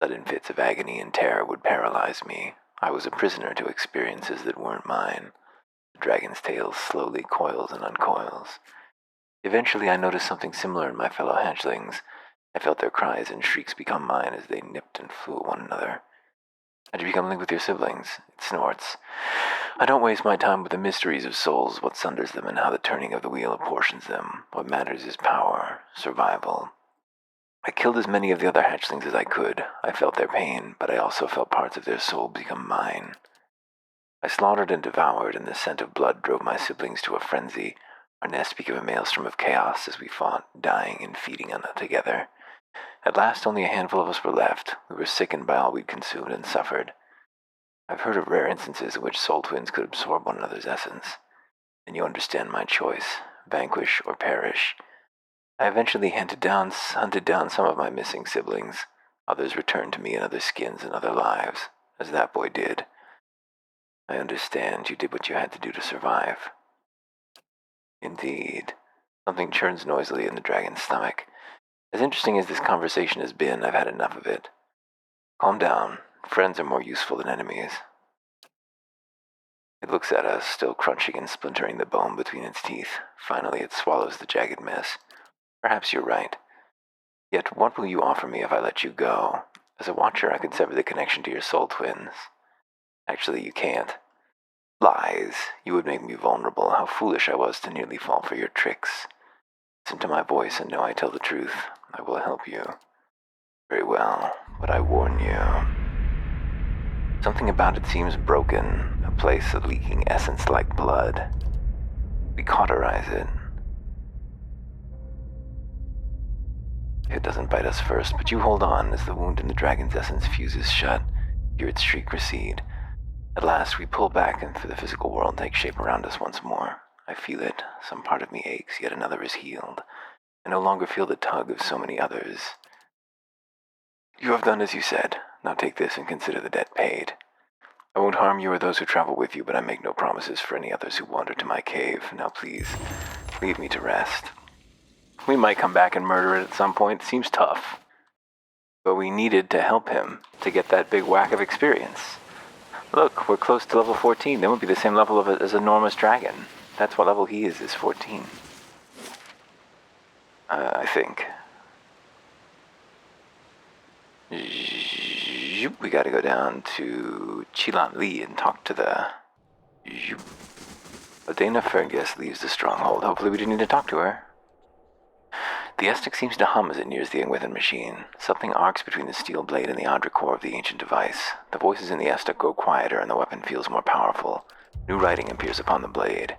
[SPEAKER 1] sudden fits of agony and terror would paralyze me. I was a prisoner to experiences that weren't mine. The dragon's tail slowly coils and uncoils. Eventually I noticed something similar in my fellow hatchlings. I felt their cries and shrieks become mine as they nipped and flew at one another. How'd you become linked with your siblings? It snorts. I don't waste my time with the mysteries of souls, what sunders them and how the turning of the wheel apportions them. What matters is power, survival. I killed as many of the other hatchlings as I could. I felt their pain, but I also felt parts of their soul become mine. I slaughtered and devoured, and the scent of blood drove my siblings to a frenzy. Our nest became a maelstrom of chaos as we fought, dying and feeding on it together. At last, only a handful of us were left. We were sickened by all we'd consumed and suffered. I've heard of rare instances in which soul twins could absorb one another's essence. And you understand my choice, vanquish or perish. I eventually hunted down some of my missing siblings. Others returned to me in other skins and other lives, as that boy did. I understand you did what you had to do to survive. Indeed. Something churns noisily in the dragon's stomach. As interesting as this conversation has been, I've had enough of it. Calm down. Friends are more useful than enemies. It looks at us, still crunching and splintering the bone between its teeth. Finally, it swallows the jagged mess. Perhaps you're right. Yet what will you offer me if I let you go? As a watcher, I could sever the connection to your soul twins. Actually, you can't. Lies. You would make me vulnerable. How foolish I was to nearly fall for your tricks. Listen to my voice and know I tell the truth. I will help you. Very well, but I warn you. Something about it seems broken, a place of leaking essence like blood. We cauterize it. It doesn't bite us first, but you hold on as the wound in the dragon's essence fuses shut. Hear its shriek recede. At last, we pull back and the physical world takes shape around us once more. I feel it. Some part of me aches, yet another is healed. I no longer feel the tug of so many others. You have done as you said. Now take this and consider the debt paid. I won't harm you or those who travel with you, but I make no promises for any others who wander to my cave. Now please, leave me to rest. We might come back and murder it at some point. It seems tough. But we needed to help him to get that big whack of experience. Look, we're close to level 14. That would be the same level as enormous dragon. That's what level he is 14. I think. We gotta go down to Chilan Li and talk to the... Dana Fergus leaves the stronghold. Hopefully we didn't need to talk to her. The Estek seems to hum as it nears the Ingwithan machine. Something arcs between the steel blade and the Adra core of the ancient device. The voices in the Estek grow quieter and the weapon feels more powerful. New writing appears upon the blade.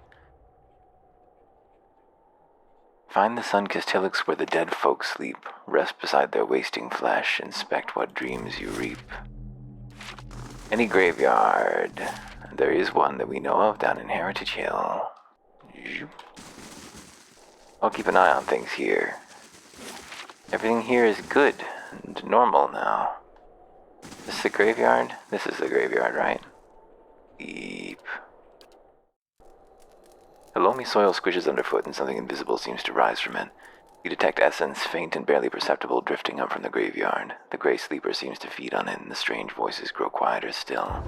[SPEAKER 1] Find the sun-kissed hillocks where the dead folk sleep. Rest beside their wasting flesh. Inspect what dreams you reap. Any graveyard. There is one that we know of down in Heritage Hill. I'll keep an eye on things here. Everything here is good and normal now. This is the graveyard? This is the graveyard, right? Deep. The loamy soil squishes underfoot and something invisible seems to rise from it. You detect essence, faint and barely perceptible, drifting up from the graveyard. The gray sleeper seems to feed on it and the strange voices grow quieter still.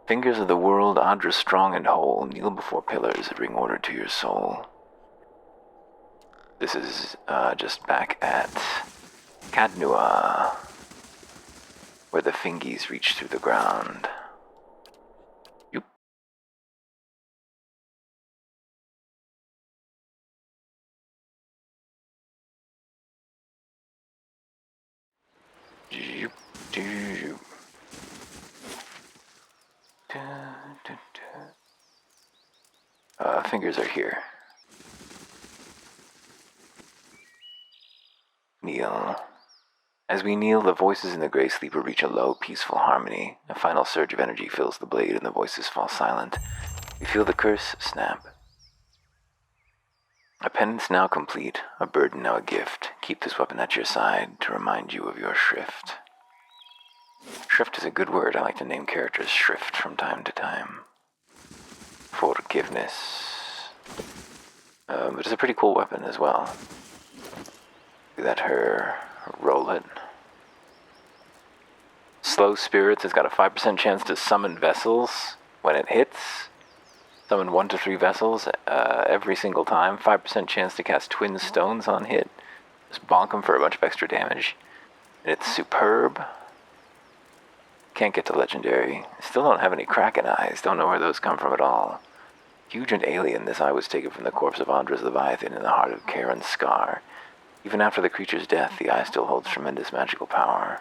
[SPEAKER 1] Fingers of the world, Adra strong and whole, kneel before pillars that bring order to your soul. This is just back at Kadnua, where the fingies reach through the ground. Yoop. Yoop. Yoop. Fingers are here. Kneel. As we kneel, the voices in the gray sleeper reach a low, peaceful harmony. A final surge of energy fills the blade and the voices fall silent. We feel the curse snap. A penance now complete, a burden now a gift. Keep this weapon at your side to remind you of your shrift. Shrift is a good word. I like to name characters Shrift from time to time. Forgiveness. But it's a pretty cool weapon as well. Let her roll it. Slow Spirits has got a 5% chance to summon vessels when it hits. Summon 1 to 3 vessels every single time. 5% chance to cast Twin Stones on hit. Just bonk them for a bunch of extra damage. And it's superb. Can't get to legendary. Still don't have any Kraken eyes. Don't know where those come from at all. Huge and alien, this eye was taken from the corpse of Andra's Leviathan in the heart of Karen's Scar. Even after the creature's death, the eye still holds tremendous magical power.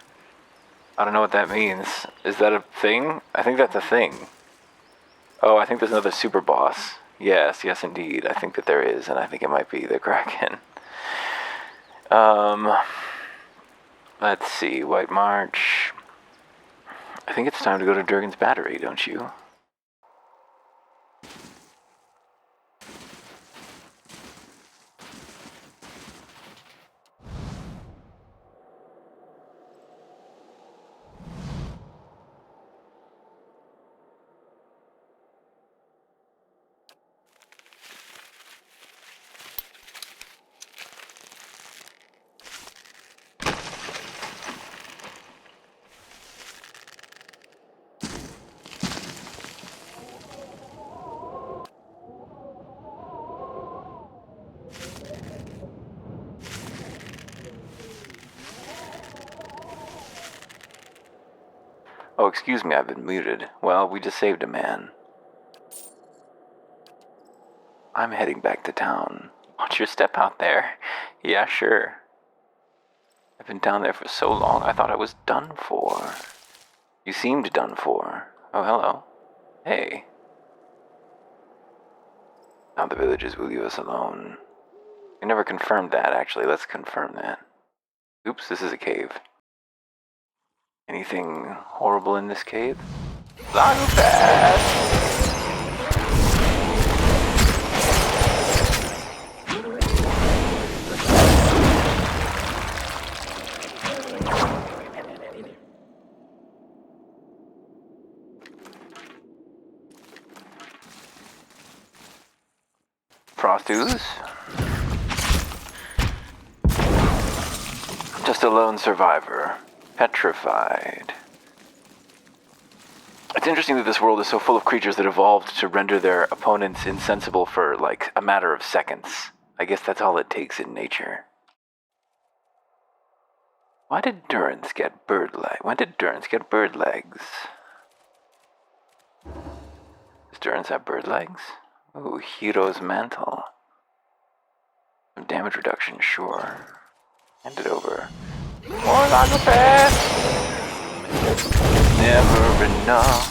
[SPEAKER 1] I don't know what that means. Is that a thing? I think that's a thing. Oh, I think there's another super boss. Yes, indeed. I think that there is, and I think it might be the Kraken. Let's see. White March. I think it's time to go to Durgan's Battery, don't you? Oh, excuse me, I've been muted. Well, we just saved a man. I'm heading back to town. Watch your step out there. Yeah, sure. I've been down there for so long, I thought I was done for. You seemed done for. Oh, hello. Hey. Now the villagers will leave us alone. We never confirmed that, actually. Let's confirm that. Oops, this is a cave. Anything horrible in this cave? Lagufest! Frost ooze? Just a lone survivor. Petrified. It's interesting that this world is so full of creatures that evolved to render their opponents insensible for, like, a matter of seconds. I guess that's all it takes in nature. Why did Durance get bird legs? When did Durance get bird legs? Does Durance have bird legs? Ooh, Hero's Mantle. Some damage reduction, sure. Hand it over. More Lagufest! Never enough.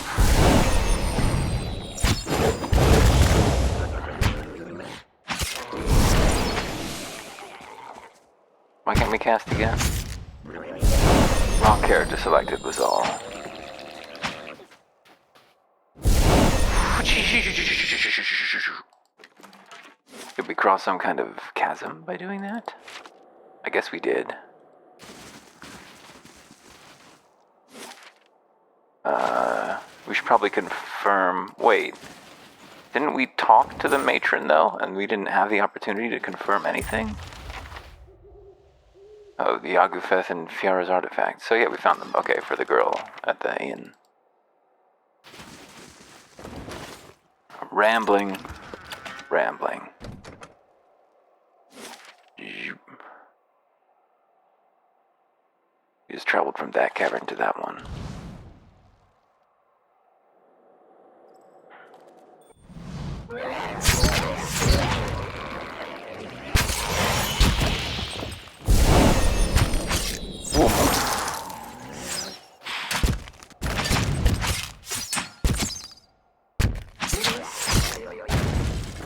[SPEAKER 1] Why can't we cast again? Wrong character selected was all. Did we cross some kind of chasm by doing that? I guess we did. We should probably confirm. Wait. Didn't we talk to the matron, though? And we didn't have the opportunity to confirm anything? Oh, the Agufeth and Fiara's artifacts. So yeah, we found them. Okay, for the girl at the inn. Rambling. You just traveled from that cavern to that one.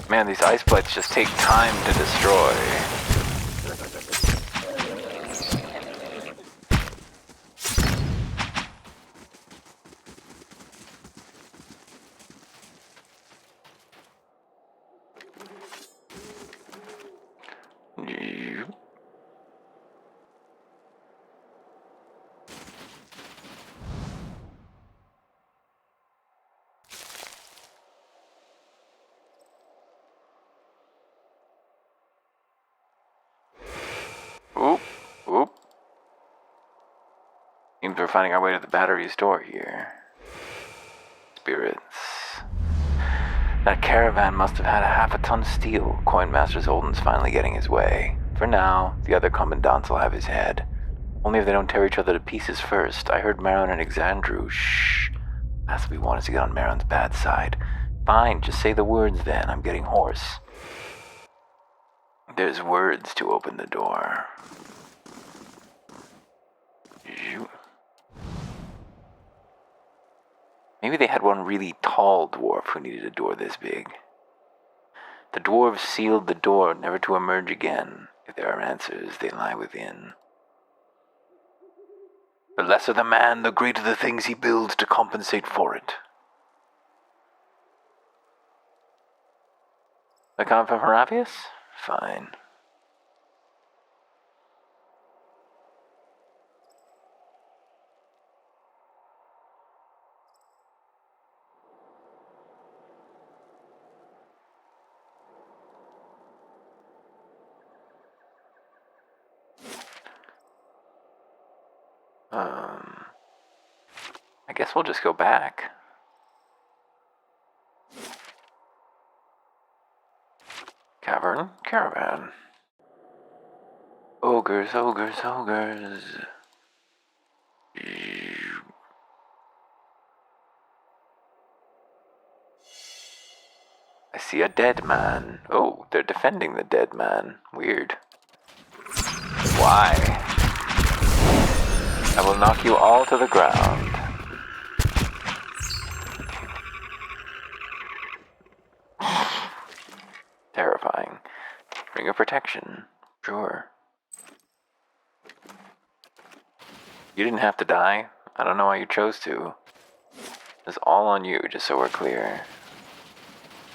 [SPEAKER 1] Man, these ice blights just take time to destroy. Oop. Seems we're finding our way to the battery store here. Spirits. That caravan must have had a half a ton of steel. Coinmaster Zoldan's finally getting his way. For now, the other commandants will have his head. Only if they don't tear each other to pieces first. I heard Maron and Exandru. Shh. Last we want is to get on Maron's bad side. Fine, just say the words then. I'm getting hoarse. There's words to open the door. Maybe they had one really tall dwarf who needed a door this big. The dwarves sealed the door, never to emerge again. If there are answers, they lie within. The lesser the man, the greater the things he builds to compensate for it. The comment from Haravius? Fine. I guess we'll just go back. Caravan. Ogres. I see a dead man. Oh, they're defending the dead man. Weird. Why? I will knock you all to the ground. Terrifying. Ring of protection. Sure. You didn't have to die. I don't know why you chose to. It's all on you, just so we're clear.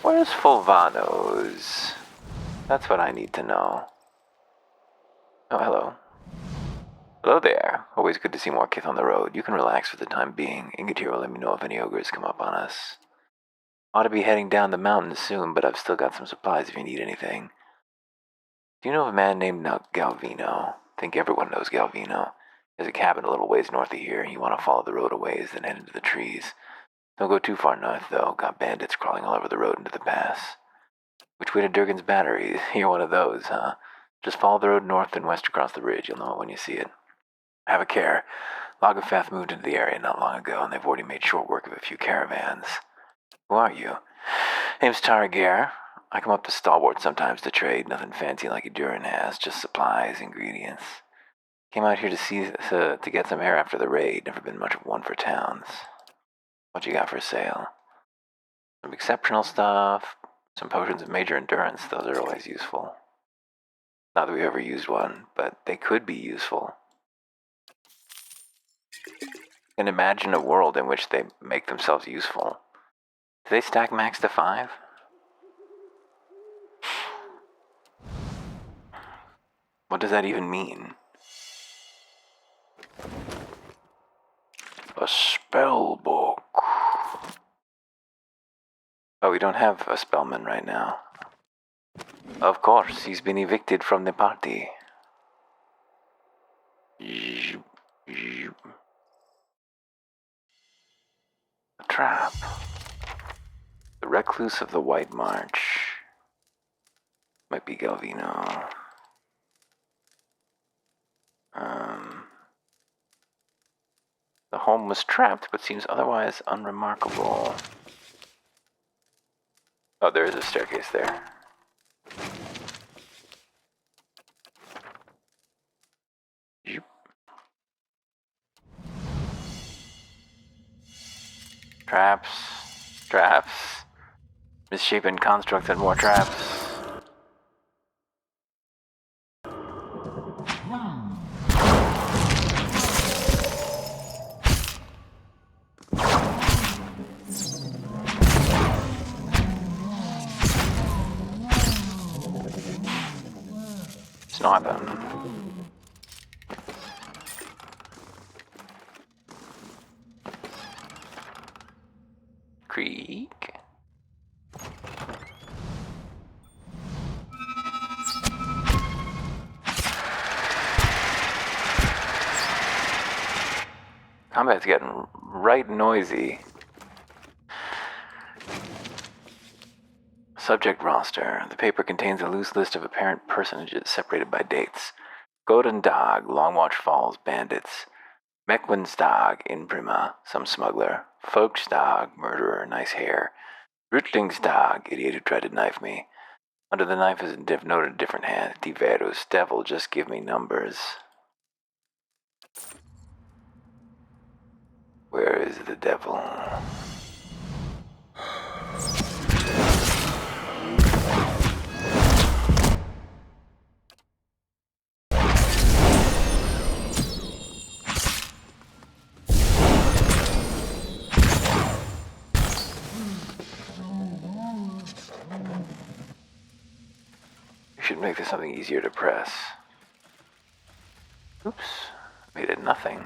[SPEAKER 1] Where's Fulvanos? That's what I need to know. Oh, hello. Hello there. Always good to see more kith on the road. You can relax for the time being. Ingetir will let me know if any ogres come up on us. Ought to be heading down the mountain soon, but I've still got some supplies if you need anything. Do you know of a man named Galvino? I think everyone knows Galvino. There's a cabin a little ways north of here. You want to follow the road a ways, then head into the trees. Don't go too far north, though. Got bandits crawling all over the road into the pass. Which way to Durgan's Battery? You're one of those, huh? Just follow the road north and west across the ridge. You'll know it when you see it. Have a care. Logafeth moved into the area not long ago, and they've already made short work of a few caravans. Who are you? Name's Taragare. I come up to Stalwart sometimes to trade. Nothing fancy like Durin has, just supplies, ingredients. Came out here to get some air after the raid. Never been much of one for towns. What you got for sale? Some exceptional stuff, some potions of major endurance. Those are always useful. Not that we've ever used one, but they could be useful. And imagine a world in which they make themselves useful. Do they stack max to 5? What does that even mean? A spell book. Oh, we don't have a spellman right now. Of course, he's been evicted from the party. A trap. The Recluse of the White March. Might be Galvino. The home was trapped, but seems otherwise unremarkable. Oh, there is a staircase there. Yoop. Traps. Traps. Misshapen constructs and more traps. Snipe them. Creek. Combat's getting right noisy. Subject roster. The paper contains a loose list of apparent personages separated by dates. Godin Dog, Longwatch Falls bandits. Meckwin's Dog, Imprima, some smuggler. Folk's Dog, murderer, nice hair. Rutling's Dog, idiot who tried to knife me. Under the knife is noted a different hand. Diverus, devil, just give me numbers. Where is the devil? Should make this something easier to press. Oops, made it nothing.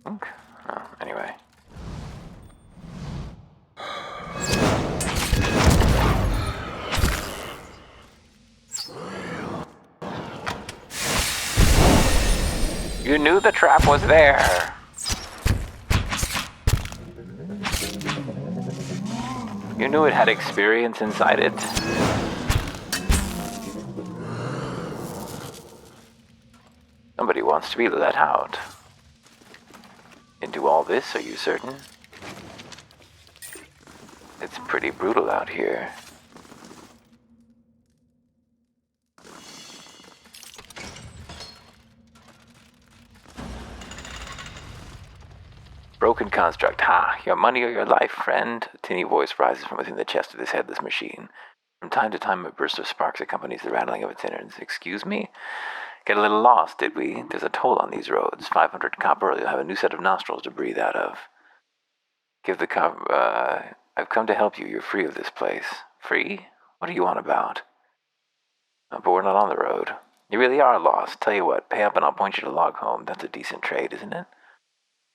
[SPEAKER 1] Okay. Oh, anyway. You knew the trap was there. You knew it had experience inside it. Somebody wants to be let out. Into all this, are you certain? It's pretty brutal out here. Broken construct. Ha! Your money or your life, friend? A tinny voice rises from within the chest of this headless machine. From time to time, a burst of sparks accompanies the rattling of its innards. Excuse me? Get a little lost, did we? There's a toll on these roads. 500 copper, or you'll have a new set of nostrils to breathe out of. Give the I've come to help you. You're free of this place. Free? What are you on about? But we're not on the road. You really are lost. Tell you what, pay up and I'll point you to log home. That's a decent trade, isn't it?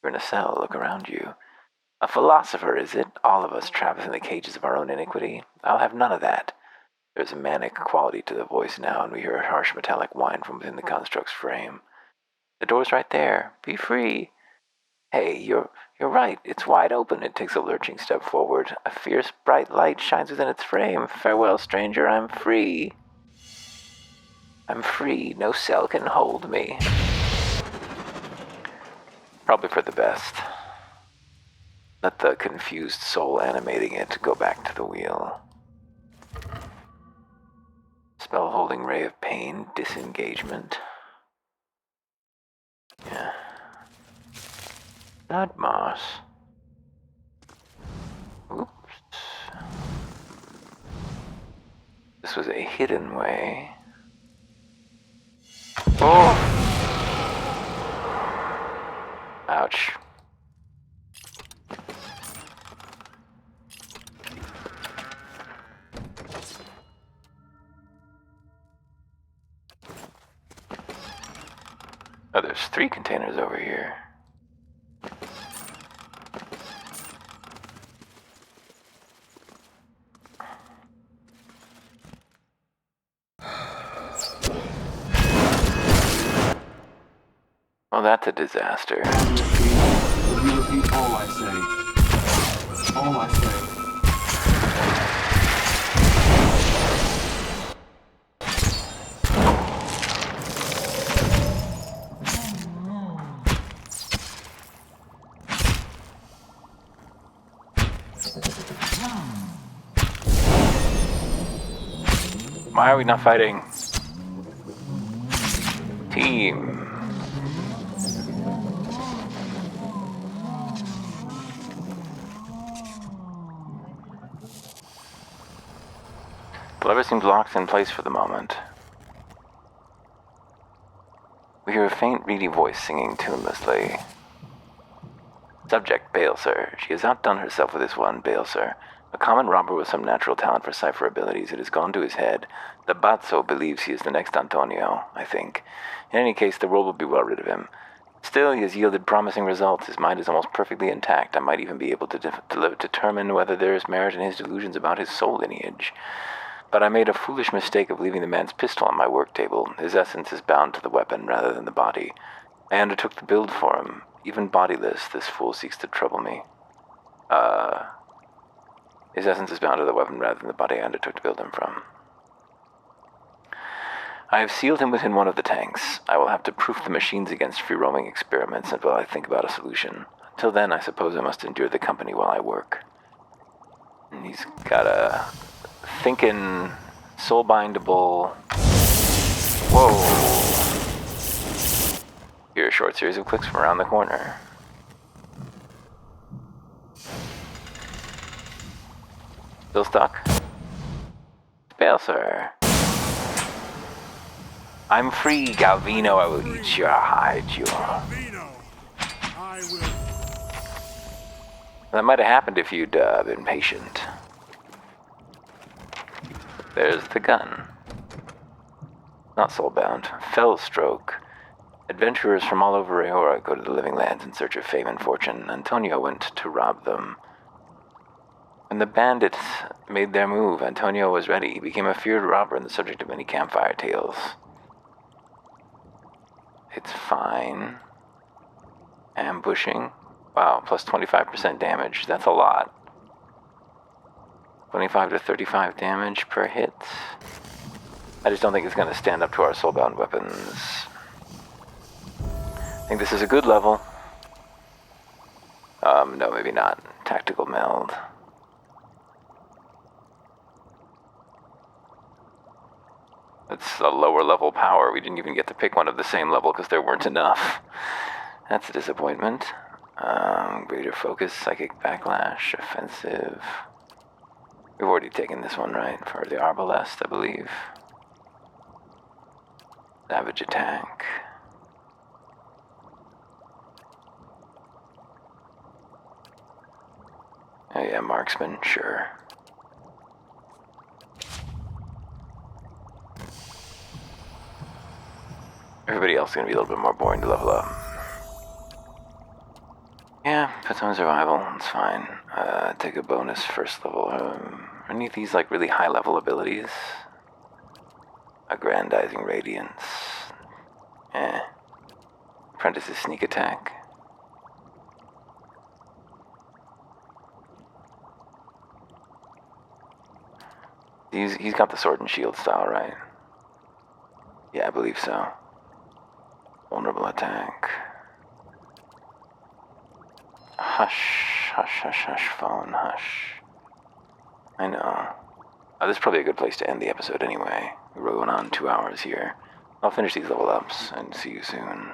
[SPEAKER 1] You're in a cell. Look around you. A philosopher, is it? All of us trapped in the cages of our own iniquity? I'll have none of that. There's a manic quality to the voice now, and we hear a harsh metallic whine from within the construct's frame. The door's right there. Be free. Hey, you're right. It's wide open. It takes a lurching step forward. A fierce, bright light shines within its frame. Farewell, stranger. I'm free. I'm free. No cell can hold me. Probably for the best. Let the confused soul animating it go back to the wheel. Spell-holding ray of pain, disengagement. Yeah. Blood moss. Oops. This was a hidden way. Oh! Ouch. Oh, there's 3 containers over here. Well, that's a disaster.
[SPEAKER 4] You repeat all I say. All I say.
[SPEAKER 1] Why are we not fighting? Team. The lever seems locked in place for the moment. We hear a faint, reedy voice singing tunelessly. Subject, Bale, sir. She has outdone herself with this one, Bale, sir. A common robber with some natural talent for cipher abilities. It has gone to his head. The Bazzo believes he is the next Antonio, I think. In any case, the world will be well rid of him. Still, he has yielded promising results. His mind is almost perfectly intact. I might even be able to determine whether there is merit in his delusions about his soul lineage. But I made a foolish mistake of leaving the man's pistol on my work table. His essence is bound to the weapon rather than the body. I undertook to build for him. Even bodiless, this fool seeks to trouble me. His essence is bound to the weapon rather than the body I undertook to build him from. I have sealed him within one of the tanks. I will have to proof the machines against free-roaming experiments until I think about a solution. Until then, I suppose I must endure the company while I work. And he's got a thinking, soul-bindable... Whoa! Hear a short series of clicks from around the corner. Still stuck? Spell, sir. I'm free, Galvino. I will eat your hide, you.
[SPEAKER 3] Vino, I will.
[SPEAKER 1] That might have happened if you'd been patient. There's the gun. Not soulbound. Fell stroke. Adventurers from all over Rayora go to the living lands in search of fame and fortune. Antonio went to rob them. When the bandits made their move, Antonio was ready. He became a feared robber and the subject of many campfire tales. It's fine. Ambushing. Wow, plus 25% damage. That's a lot. 25 to 35 damage per hit. I just don't think it's going to stand up to our soulbound weapons. I think this is a good level. No, maybe not. Tactical meld. It's a lower level power. We didn't even get to pick one of the same level because there weren't enough. That's a disappointment. Greater focus, psychic backlash, offensive. We've already taken this one, right? For the arbalest, I believe. Savage attack. Oh yeah, marksman, sure. Everybody else is gonna be a little bit more boring to level up. Yeah, puts on survival, it's fine. Take a bonus first level. Any of these like really high level abilities? Aggrandizing radiance. Apprentice's sneak attack. He's got the sword and shield style, right? Yeah, I believe so. Vulnerable attack. Hush, hush, hush, hush, phone, hush. I know. This is probably a good place to end the episode anyway. We're going on 2 hours here. I'll finish these level ups and see you soon.